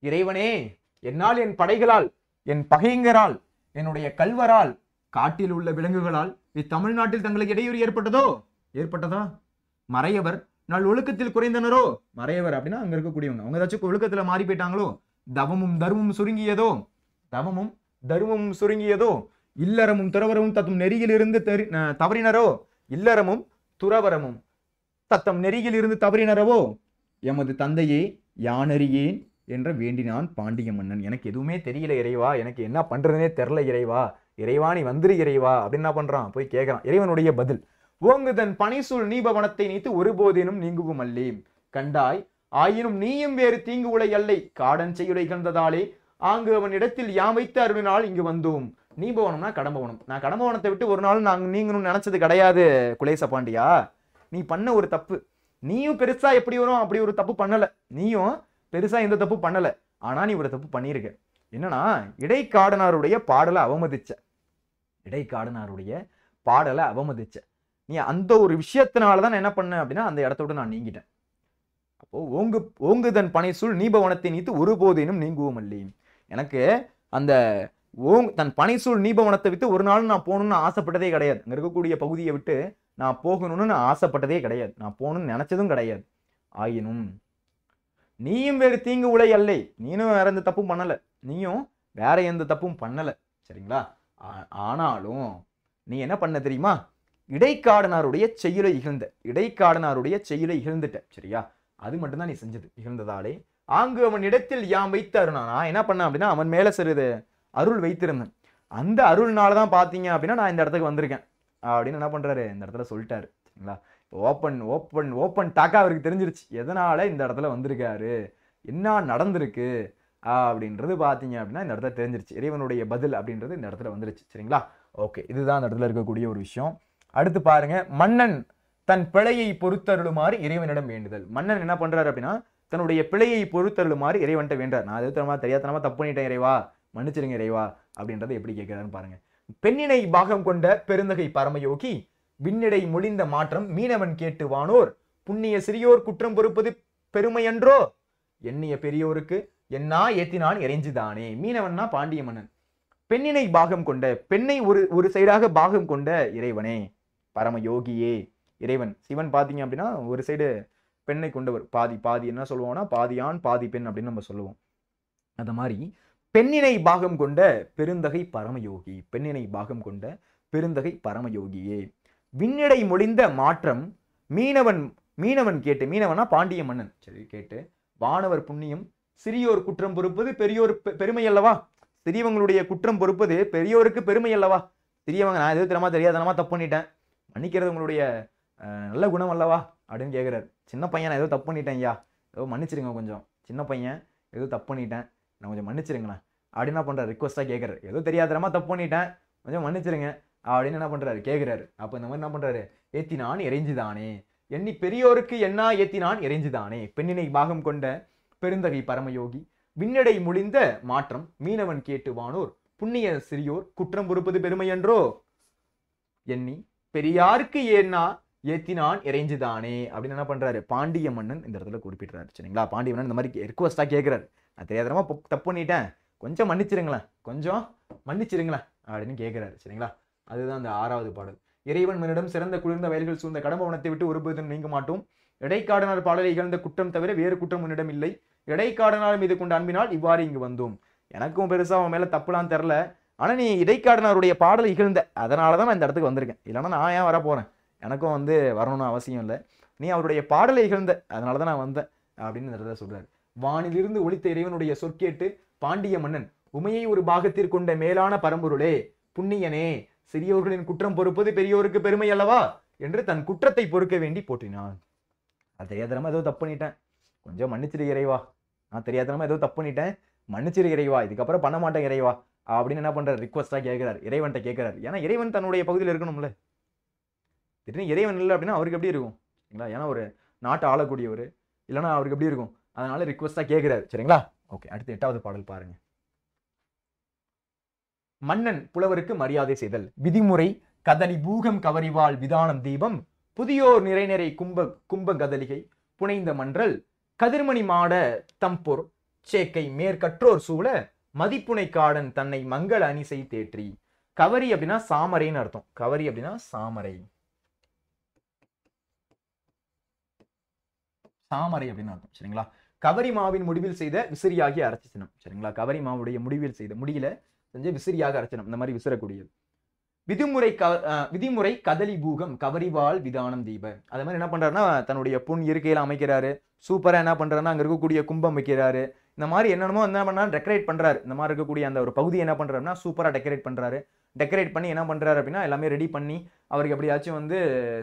இறைவனே, என்னால் என் படைகளால், என் பகைங்கரால், என்னுடைய கல்வரால், காட்டில் உள்ள விலங்குகளால் இத்தமிழ்நாட்டில் தங்களுக்கு இடையூறு ஏற்பட்டதா? மறையவர் நாள் ஒழுக்கத்தில் குறைந்தனரோ, மறையவர் அப்படின்னா அங்க இருக்கக்கூடியவங்க, அவங்க ஏதாச்சும் ஒழுக்கத்துல மாறி போயிட்டாங்களோ? தவமும் தர்மமும் சுருங்கியதோ, இல்லறமும் துறவரமும் தத்தும் நெறியில் இருந்து தவறினரோ, இல்லறமும் துறவரமும் தத்தம் நெறியில் இருந்து தவறினரவோ, எமது தந்தையே யானறியேன் என்ற வேண்டினான் பாண்டிய மன்னன். எனக்கு எதுவுமே தெரியல இறைவா, எனக்கு என்ன பண்றதுனே தெரியல இறைவா, இறைவா நீ வந்துரு இறைவா அப்படின்னு என்ன பண்றான்? போய் கேட்கறான். இறைவனுடைய பதில். ஓங்குதன் பனிசூழ் நீபவனத்தை நீத்து ஒருபோதேனும் நீங்குவும் அல்லே, கண்டாய் ஆயினும் நீயும் வேறு தீங்கு உலை அல்லை, காடன் செய்யுளை கந்ததாலே ஆங்கு அவன் இடத்தில் யாம் வைத்து அருளினால் இங்கு வந்தோம். நீபவனம்னா கடம்பவனம். நான் கடம்பவனத்தை விட்டு ஒரு நாள் நாங்க நீங்கணும்னு நினைச்சது கிடையாது குலேச பாண்டியா. நீ பண்ண ஒரு தப்பு, நீயும் பெருசா எப்படி வரும் அப்படி ஒரு தப்பு பண்ணல, நீயும் பெருசா எந்த தப்பு பண்ணல, ஆனா நீ ஒரு தப்பு பண்ணிருக்க. என்னன்னா, இடைக்காடனாருடைய பாடலை அவமதிச்ச. நீ அந்த ஒரு விஷயத்தினாலதான் என்ன பண்ண அப்படின்னா, அந்த இடத்த விட்டு நான் நீங்கிட்டேன். அப்போ ஓங்குதன் பனைசூழ் நீபவனத்தை நீத்து ஒருபோதேனும் நீங்குவோம் அல்லே, எனக்கு அந்த தன் பனைசூழ் நீபவனத்தை விட்டு ஒரு நாள் நான் போகணும்னு ஆசைப்பட்டதே கிடையாது. அங்க இருக்கக்கூடிய பகுதியை விட்டு நான் போகணும்னு நான் ஆசைப்பட்டதே கிடையாது, நான் போகணும்னு நினைச்சதும் கிடையாது. ஆயினும் நீயும் வேறு தீங்கு உலை அல்லை, நீனும் வேற எந்த தப்பும் பண்ணல, நீயும் வேற எந்த தப்பும் பண்ணல. சரிங்களா? ஆனாலும் நீ என்ன பண்ண தெரியுமா? இடைக்காடனாருடைய செய்யுளை இகழ்ந்துட்ட. சரியா? அது மட்டும்தான் நீ செஞ்சது. இகழ்ந்ததாலே ஆங்கு அவன் இடத்தில் யாம் வைத்து அருணா, நான் என்ன பண்ண அப்படின்னா அவன் மேல சிறிது அருள் வைத்திருந்தேன். அந்த அருள்னாலதான் பாத்தீங்க அப்படின்னா நான் இந்த இடத்துக்கு வந்திருக்கேன் அப்படின்னு என்ன பண்றாரு? இந்த இடத்துல சொல்லிட்டாரு. சரிங்களா? ஓப்பன் டாக்கா அவருக்கு தெரிஞ்சிருச்சு எதனால இந்த இடத்துல வந்திருக்காரு, என்ன நடந்திருக்கு அப்படின்றது பாத்தீங்க அப்படின்னா இந்த இடத்துல தெரிஞ்சிருச்சு. இறைவனுடைய பதில் அப்படின்றது இந்த இடத்துல வந்துருச்சு. சரிங்களா? ஓகே, இதுதான் இந்த இடத்துல இருக்கக்கூடிய ஒரு விஷயம். அடுத்து பாருங்க. மன்னன் தன் பிழையை பொறுத்தருளுமாறு இறைவனிடம் வேண்டுதல். மன்னன் என்ன பண்றாரு அப்படின்னா தன்னுடைய பிழையை பொறுத்தருளுமாறு இறைவன்ட்ட வேண்டார். நான் எது தெரியாதனமா தப்பு பண்ணிட்டேன் இறைவா, மன்னிச்சிருங்க இறைவா அப்படின்றத எப்படி கேட்கிறாருன்னு பாருங்க. பெண்ணினை பாகம் கொண்ட பெருந்தகை பரமயோகி, விண்ணிடை மொழிந்த மாற்றம் மீனவன் கேட்டு வானோர், புண்ணிய சிறியோர் குற்றம் பொறுப்பது பெருமையன்றோ, எண்ணிய பெரியோருக்கு என்னா ஏத்தினான் இறைஞ்சுதானே. மீனவன்னா பாண்டிய மன்னன். பெண்ணினை பாகம் கொண்ட, பெண்ணை ஒரு சைடாக பாகம் கொண்ட இறைவனே, பரமயோகியே இறைவன் சிவன் பாத்தீங்க அப்படின்னா ஒரு சைடு பெண்ணை கொண்டவர். பாதி பாதி என்ன சொல்லுவோம்னா பாதி ஆண் பாதி பெண் அப்படின்னு நம்ம சொல்லுவோம். அந்த மாதிரி பெண்ணினை பாகம் கொண்ட பெருந்தகை பரமயோகி, பெண்ணினை பாகம் கொண்ட பெருந்தகை பரமயோகியே. விண்ணிடை மொழிந்த மாற்றம் மீனவன் கேட்டு, மீனவனா பாண்டிய மன்னன், சரி கேட்டு, வானவர் புண்ணியம் சிறியோர் குற்றம் பொறுப்பது பெரியோர் பெருமை அல்லவா? சிறியவங்களுடைய குற்றம் பொறுப்பது பெரியோருக்கு பெருமை அல்லவா? சிறியவங்க நான் எதுவும் தெரியாதனமா தப்பு பண்ணிட்டேன், மன்னிக்கிறது உங்களுடைய நல்ல குணம் அல்லவா அப்படின்னு கேட்கிறாரு. சின்ன பையன் நான் ஏதோ தப்பு பண்ணிட்டேன் ஐயா, ஏதோ மன்னிச்சிருங்க, கொஞ்சம் சின்ன பையன் ஏதோ தப்பு பண்ணிட்டேன், நான் கொஞ்சம் மன்னிச்சிருங்களேன் அப்படின்னு என்ன பண்றாரு, ரிக்வஸ்டா கேட்கறாரு. ஏதோ தெரியாதனமா தப்பு பண்ணிட்டேன், கொஞ்சம் மன்னிச்சிருங்க அப்படின்னு என்ன பண்றாரு கேட்கிறாரு. அப்ப இந்த மாதிரி என்ன பண்றாரு, ஏத்தினான் இறைஞ்சுதானே, எண்ணி பெரியோருக்கு என்ன ஏத்தினான் இறைஞ்சுதானே. பெண்ணினை பாகம் கொண்ட பெருந்தகை பரமயோகி, விண்ணடை முழிந்த மாற்றம் மீனவன் கேட்டு வானோர் புண்ணிய சிறியோர் குற்றம் பொறுப்பது பெருமை என்றோ, எண்ணி பெரியாருக்கு ஏன்னா ஏத்தினான் இறைஞ்சுதானே அப்படின்னு என்ன பண்றாரு, பாண்டிய மன்னன் இந்த இடத்துல குறிப்பிடுறாரு. சரிங்களா, பாண்டிய மன்னன் இந்த மாதிரி ரிக்வஸ்டா கேட்கிறாரு, நான் தெரியாதனமா தப்பு பண்ணிட்டேன், கொஞ்சம் மன்னிச்சிருங்களேன், கொஞ்சம் மன்னிச்சிருங்களேன் அப்படின்னு கேட்கிறாரு. சரிங்களா, அதுதான் அந்த 6வது பாடல். இறைவன் மன்னிடம் சிறந்த குளிர்ந்த வயல்கள் சூழ்ந்த கடம்பவனத்தை விட்டு ஒருபோதும் நீங்க மாட்டோம், இடைக்காடனார் பாடலை இகழ்ந்த குற்றம் தவிர வேறு குற்றம் உன்னிடம் இல்லை, இடைக்காடனார் மீது கொண்ட அன்பினால் இவ்வாறு இங்கு வந்தோம். எனக்கும் பெருசா அவன் மேல தப்புலாம் தெரில, ஆனா நீ இடைக்காடனாருடைய பாடலை இகழ்ந்த, அதனாலதான் நான் இந்த இடத்துக்கு வந்திருக்கேன், இல்லைன்னா நான் ஏன் வர போறேன், எனக்கும் வந்து வரணும்னு அவசியம் இல்லை, நீ அவருடைய பாடலை இகழ்ந்த, அதனாலதான் நான் வந்தேன் அப்படின்னு இந்த இடத்துல சொல்றாரு. வானிலிருந்து ஒளித்த இறைவனுடைய சொற்கேட்டு பாண்டிய மன்னன் உமையை ஒரு பாகத்திற்கொண்ட மேலான பரம்பொருளே புண்ணியனே, சிறியோர்களின் குற்றம் பொறுப்பது பெரியோருக்கு பெருமை அல்லவா என்று தன் குற்றத்தை பொறுக்க வேண்டி போற்றினான். அது தெரியாதனமா ஏதோ தப்பு பண்ணிட்டேன், கொஞ்சம் மன்னிச்சிரு இறைவா, நான் தெரியாதனமா ஏதோ தப்பு பண்ணிட்டேன், மன்னிச்சிரு இறைவா, இதுக்கப்புறம் பண்ண மாட்டேன் இறைவா அப்படின்னு என்ன பண்றாரு, ரிக்வஸ்டா கேட்கிறார், இறைவன்ட்ட கேட்கிறார். ஏன்னா இறைவன் தன்னுடைய பகுதியில் இருக்கணும்ல, திடீர்னு இறைவன் இல்லை அப்படின்னா அவருக்கு எப்படி இருக்கும் சரிங்களா, ஏன்னா ஒரு நாட்டை ஆளக்கூடியவர், இல்லைன்னா அவருக்கு எப்படி இருக்கும், அதனால ரிக்வஸ்டா கேட்கிறாரு. சரிங்களா, ஓகே, அடுத்து 8வது பாடல் பாருங்க. மன்னன் புலவருக்கு மரியாதை செய்தல், விதிமுறை கதலி பூகம் கவரிவாள் விதானம் தீபம், புதியோர் நிறைநிறை கும்ப கதலிகை புனைந்த மன்றல், கதிர்மணி மாட தம்பொர் சேக்கை மேற்கற்றோர் சூழ, மதிப்புனை காடன் தன்னை மங்கள அணிசை தேற்றி. கவரி அப்படின்னா சாமரைன்னு அர்த்தம், கவரி அப்படின்னா சாமரை, சாமரை அப்படின்னு அர்த்தம். சரிங்களா, கவரி மாவின் முடிவில் செய்த விசிறியாகி அரைச்சி சின்னம். சரிங்களா, கவரி மாவுடைய முடிவில் செய்த முடியல செஞ்ச விசிறியாக அரைச்சனம், இந்த மாதிரி விசிறக்கூடியது. விதிமுறை கதலி பூகம் கவரிவாள் விதானம் தீப, அதே மாதிரி என்ன பண்றாருன்னா தன்னுடைய பொன் இருக்கையில அமைக்கிறாரு, சூப்பரா என்ன பண்றாருன்னா அங்க இருக்கக்கூடிய கும்பம் வைக்கிறாரு, இந்த மாதிரி என்னென்னமோ என்ன பண்ணா டெக்கரேட் பண்றாரு, இந்த மாதிரி இருக்கக்கூடிய அந்த ஒரு பகுதியை என்ன பண்றாருன்னா சூப்பரா டெக்கரேட் பண்றாரு. டெக்கரேட் பண்ணி என்ன பண்றாரு அப்படின்னா எல்லாமே ரெடி பண்ணி அவருக்கு எப்படியாச்சும் வந்து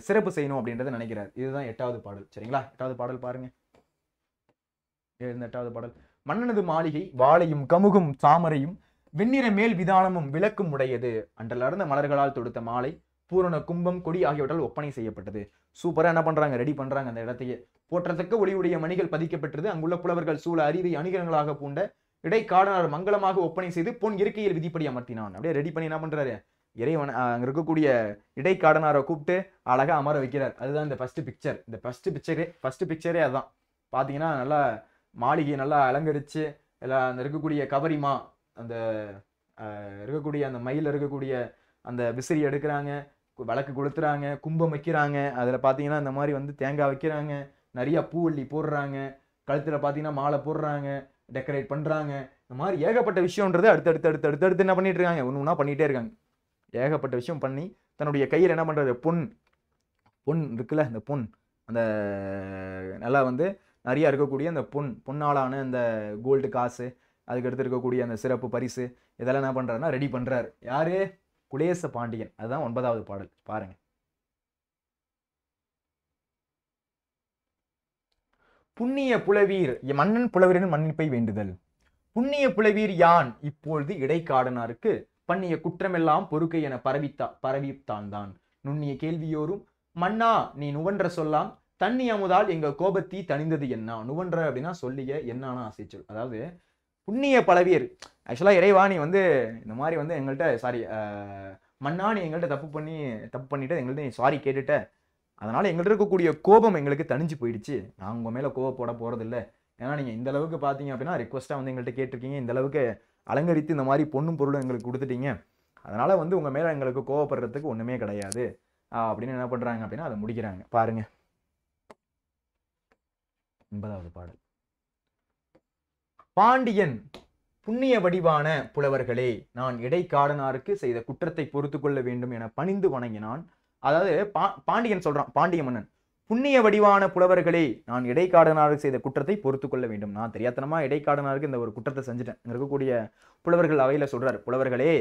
சிறப்பு செய்யணும் அப்படின்றத நினைக்கிறார். இதுதான் 8வது பாடல். சரிங்களா, 8வது பாடல் பாருங்க. 8வது பாடல். மன்னனது மாளிகை வாழையும் கமுகும் சாமரையும் வெண்ணிற மேல் விதானமும் விளக்கும் உடையது, அன்றலர்ந்த மலர்களால் தொடுத்த மாலை பூரண கும்பம் கொடி ஆகியவற்றால் ஒப்பனை செய்யப்பட்டது. சூப்பரா என்ன பண்றாங்க, ரெடி பண்றாங்க அந்த இடத்தையே. போற்றத்தக்க ஒளியுடைய மணிகள் பதிக்கப்பட்டது, அங்குள்ள புலவர்கள் சூழ அறிவை அணிகலங்களாக பூண்ட இடைக்காடனார் மங்களமாக ஒப்பனை செய்து பொன் இருக்கையில் விதிப்படி அமர்த்தினான். அப்படியே ரெடி பண்ணி என்ன பண்றாரு, இறைவன் அங்க இருக்கக்கூடிய இடைக்காடனாரை கூப்பிட்டு அழகா அமர வைக்கிறார். அதுதான் இந்த ஃபர்ஸ்ட் பிக்சர். இந்த ஃபர்ஸ்ட் பிக்சரே அதுதான். பாத்தீங்கன்னா நல்லா மாளிகையை நல்லா அலங்கரிச்சு எல்லாம் அந்த இருக்கக்கூடிய கவரிமா, அந்த இருக்கக்கூடிய அந்த மயில் இருக்கக்கூடிய அந்த விசிறி எடுக்கிறாங்க, விளக்கு கொளுத்துறாங்க, கும்பம் வைக்கிறாங்க, அதுல பாத்தீங்கன்னா இந்த மாதிரி வந்து தேங்காய் வைக்கிறாங்க, நிறைய பூவள்ளி போடுறாங்க, கழுத்துல பாத்தீங்கன்னா மாலை போடுறாங்க, டெக்கரேட் பண்றாங்க, இந்த மாதிரி ஏகப்பட்ட விஷயம்ன்றது அடுத்தடுத்து என்ன பண்ணிட்டு இருக்காங்க, ஒண்ணு பண்ணிட்டே இருக்காங்க. ஏகப்பட்ட விஷயம் பண்ணி தன்னுடைய கையில் என்ன பண்றது, பொன் இருக்குல்ல, இந்த பொன் அந்த நல்லா வந்து நிறைய இருக்கக்கூடிய அந்த பொன்னாலான அந்த கோல்டு காசு, அதுக்கு அடுத்து இருக்கக்கூடிய அந்த சிறப்பு பரிசு, இதெல்லாம் என்ன பண்றாருன்னா ரெடி பண்றாரு. யாரு, குலேச பாண்டியன். அதுதான் 9வது பாடல் பாருங்க. புண்ணிய புலவீர் மன்னன் புலவரின் மன்னிப்பை வேண்டுதல். புண்ணிய புலவீர் யான் இப்பொழுது இடைக்காடனாருக்கு பண்ணிய குற்றமெல்லாம் பொறுக்கை என பரவித்தான் தான் நுண்ணிய கேள்வியோரும் மன்னா நீ நுவன்ற சொல்லாம் தண்ணி அமுதால் எங்க கோபத்தி தணிந்தது என்ன. நுவன்ற அப்படின்னா சொல்லிய என்னான ஆசைச்சொல். அதாவது புண்ணிய பலவீர், ஆக்சுவலா இறைவா நீ வந்து இந்த மாதிரி வந்து எங்கள்கிட்ட சாரி மன்னா நீ எங்கள்கிட்ட தப்பு பண்ணிட்டு எங்கள்கிட்ட நீ சாரி கேட்டுட்ட, அதனால எங்கள்கிட்ட இருக்கக்கூடிய கோபம் எங்களுக்கு தணிஞ்சு போயிடுச்சு, நான் உங்க மேல கோபப்பட போறது இல்லை. ஏன்னா நீங்க இந்த அளவுக்கு பாத்தீங்க அப்படின்னா ரிக்வஸ்டா வந்து எங்கள்கிட்ட கேட்டிருக்கீங்க, இந்த அளவுக்கு அலங்கரித்து இந்த மாதிரி பொண்ணும் பொருளும் எங்களுக்கு கொடுத்துட்டீங்க, அதனால வந்து உங்க மேல எங்களுக்கு கோவப்படுறதுக்கு ஒண்ணுமே கிடையாது அப்படின்னு என்ன பண்றாங்க அப்படின்னா அதை முடிக்கிறாங்க பாருங்க. 80வது பாடல். பாண்டியன் புண்ணிய வடிவான புலவர்களே, நான் இடைக்காடனாருக்கு செய்த குற்றத்தை பொறுத்து கொள்ள வேண்டும் என பணிந்து வணங்கினான். அதாவது பாண்டியன் சொல்றான், பாண்டிய மன்னன், புண்ணிய வடிவான புலவர்களே, நான் இடைக்காடனாருக்கு செய்த குற்றத்தை பொறுத்து கொள்ள வேண்டும். நான் தெரியாத்தனமா இடைக்காடனாருக்கு இந்த ஒரு குற்றத்தை செஞ்சுட்டேன். இங்க இருக்கக்கூடிய புலவர்கள் அவையில சொல்றாரு, புலவர்களே,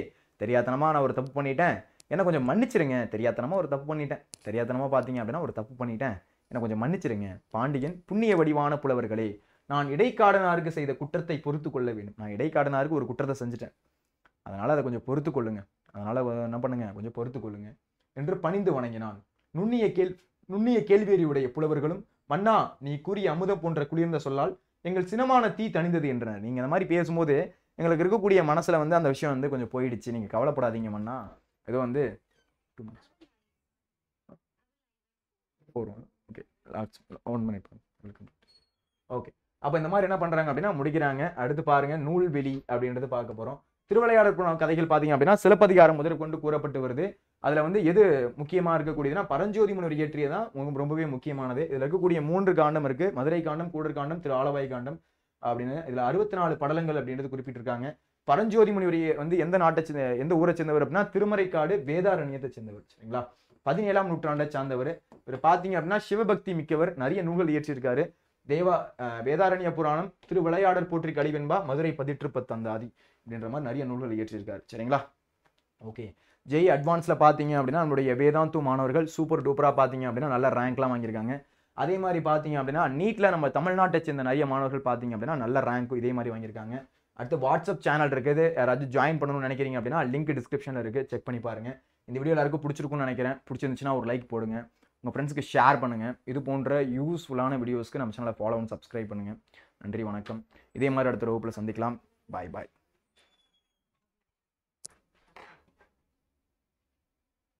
தெரியாத்தனமா நான் ஒரு தப்பு பண்ணிட்டேன், என்ன கொஞ்சம் மன்னிச்சிருங்க. தெரியாத்தனமா ஒரு தப்பு பண்ணிட்டேன், தெரியாத்தனமா பாத்தீங்க அப்படின்னா ஒரு தப்பு பண்ணிட்டேன், என்ன கொஞ்சம் மன்னிச்சிருங்க. பாண்டியன் புண்ணிய வடிவான புலவர்களே, நான் இடைக்காடனாருக்கு செய்த குற்றத்தை பொறுத்து கொள்ள வேண்டும். நான் இடைக்காடனாருக்கு ஒரு குற்றத்தை செஞ்சுட்டேன், அதனால அதை கொஞ்சம் பொறுத்து கொள்ளுங்க. அதனால என்ன பண்ணுங்க, கொஞ்சம் பொறுத்து கொள்ளுங்க என்று பணிந்து வணங்கினான். நுண்ணிய கேள்வியறிவுடைய புலவர்களும், மன்னா, நீ கூறிய அமுதம் போன்ற குளிர்ந்த சொல்லால் எங்கள் சினமான தீ தணிந்தது என்றனர். நீங்க இந்த மாதிரி பேசும்போது எங்களுக்கு இருக்கக்கூடிய மனசுல வந்து அந்த விஷயம் வந்து கொஞ்சம் போயிடுச்சு, நீங்க கவலைப்படாதீங்க மன்னா. ஏதோ வந்து ஓகே. அப்ப இந்த மாதிரி என்ன பண்றாங்க அப்படின்னா முடிக்கிறாங்க. அடுத்து பாருங்க, நூல்வெளி அப்படின்றது பார்க்க போறோம். திருவிளையாடற் கதைகள் பாத்தீங்க அப்படின்னா சிலப்பதிகாரம் முதற்கொண்டு கூறப்பட்டு வருது. அதுல வந்து எது முக்கியமா இருக்கக்கூடியதுன்னா பரஞ்சோதி முனிவர் இயற்றியதான் ரொம்பவே முக்கியமானது. இதுல இருக்கக்கூடிய 3 காண்டம் இருக்கு. மதுரை காண்டம், கூடர் காண்டம், திரு ஆலவாய் காண்டம் அப்படின்னு. இதுல 64 படலங்கள் அப்படின்றது குறிப்பிட்டிருக்காங்க. பரஞ்சோதி முனிவர் வந்து எந்த ஊரை சேர்ந்தவர் அப்படின்னா திருமறைக்காடு வேதாரண்யத்தை சேர்ந்தவர். சரிங்களா? 17ஆம் நூற்றாண்டை சார்ந்தவர். இவர் பாத்தீங்க அப்படின்னா சிவபக்தி மிக்கவர், நிறைய நூல்கள் இயற்றியிருக்காரு. வேதாரண்ய புராணம், திருவிளையாடற் போற்றி கலிவெண்பா, மதுரை 18 அந்தாதி அப்படின்ற மாதிரி நிறைய நூல்கள் இயற்றியிருக்காரு. சரிங்களா? ஓகே. ஜெய் அட்வான்ஸ்ல பாத்தீங்க அப்படின்னா நம்மளுடைய வேதாந்து மாணவர்கள் சூப்பர் டூப்பரா பாத்தீங்க அப்படின்னா நல்ல ரேங்க்லாம் வாங்கியிருக்காங்க. அதே மாதிரி பாத்தீங்க அப்படின்னா நீட்ல நம்ம தமிழ்நாட்டை சேர்ந்த நிறைய மாணவர்கள் பாத்தீங்க அப்படின்னா நல்ல ரேங்க் இதே மாதிரி வாங்கியிருக்காங்க. அடுத்து வாட்ஸ்அப் சேனல் இருக்குது, யாராச்சும் ஜாயின் பண்ணணும்னு நினைக்கிறீங்க அப்படின்னா லிங்க் டிஸ்கிரிப்ஷன்ல இருக்கு, செக் பண்ணி பாருங்க. இந்த வீடியோ எல்லாருக்கும் பிடிச்சிருக்கும்னு நினைக்கிறேன். பிடிச்சிருந்துச்சுன்னா ஒரு லைக் போடுங்க, உங்க ஃப்ரெண்ட்ஸ்க்கு ஷேர் பண்ணுங்க. இது போன்ற யூஸ்ஃபுல்லான வீடியோஸ்க்கு நம்ம சேனலை ஃபாலோ அண்ட் சப்ஸ்கிரைப் பண்ணுங்க. நன்றி, வணக்கம். இதே மாதிரி அடுத்த வகுப்புல சந்திக்கலாம். பாய் பாய்.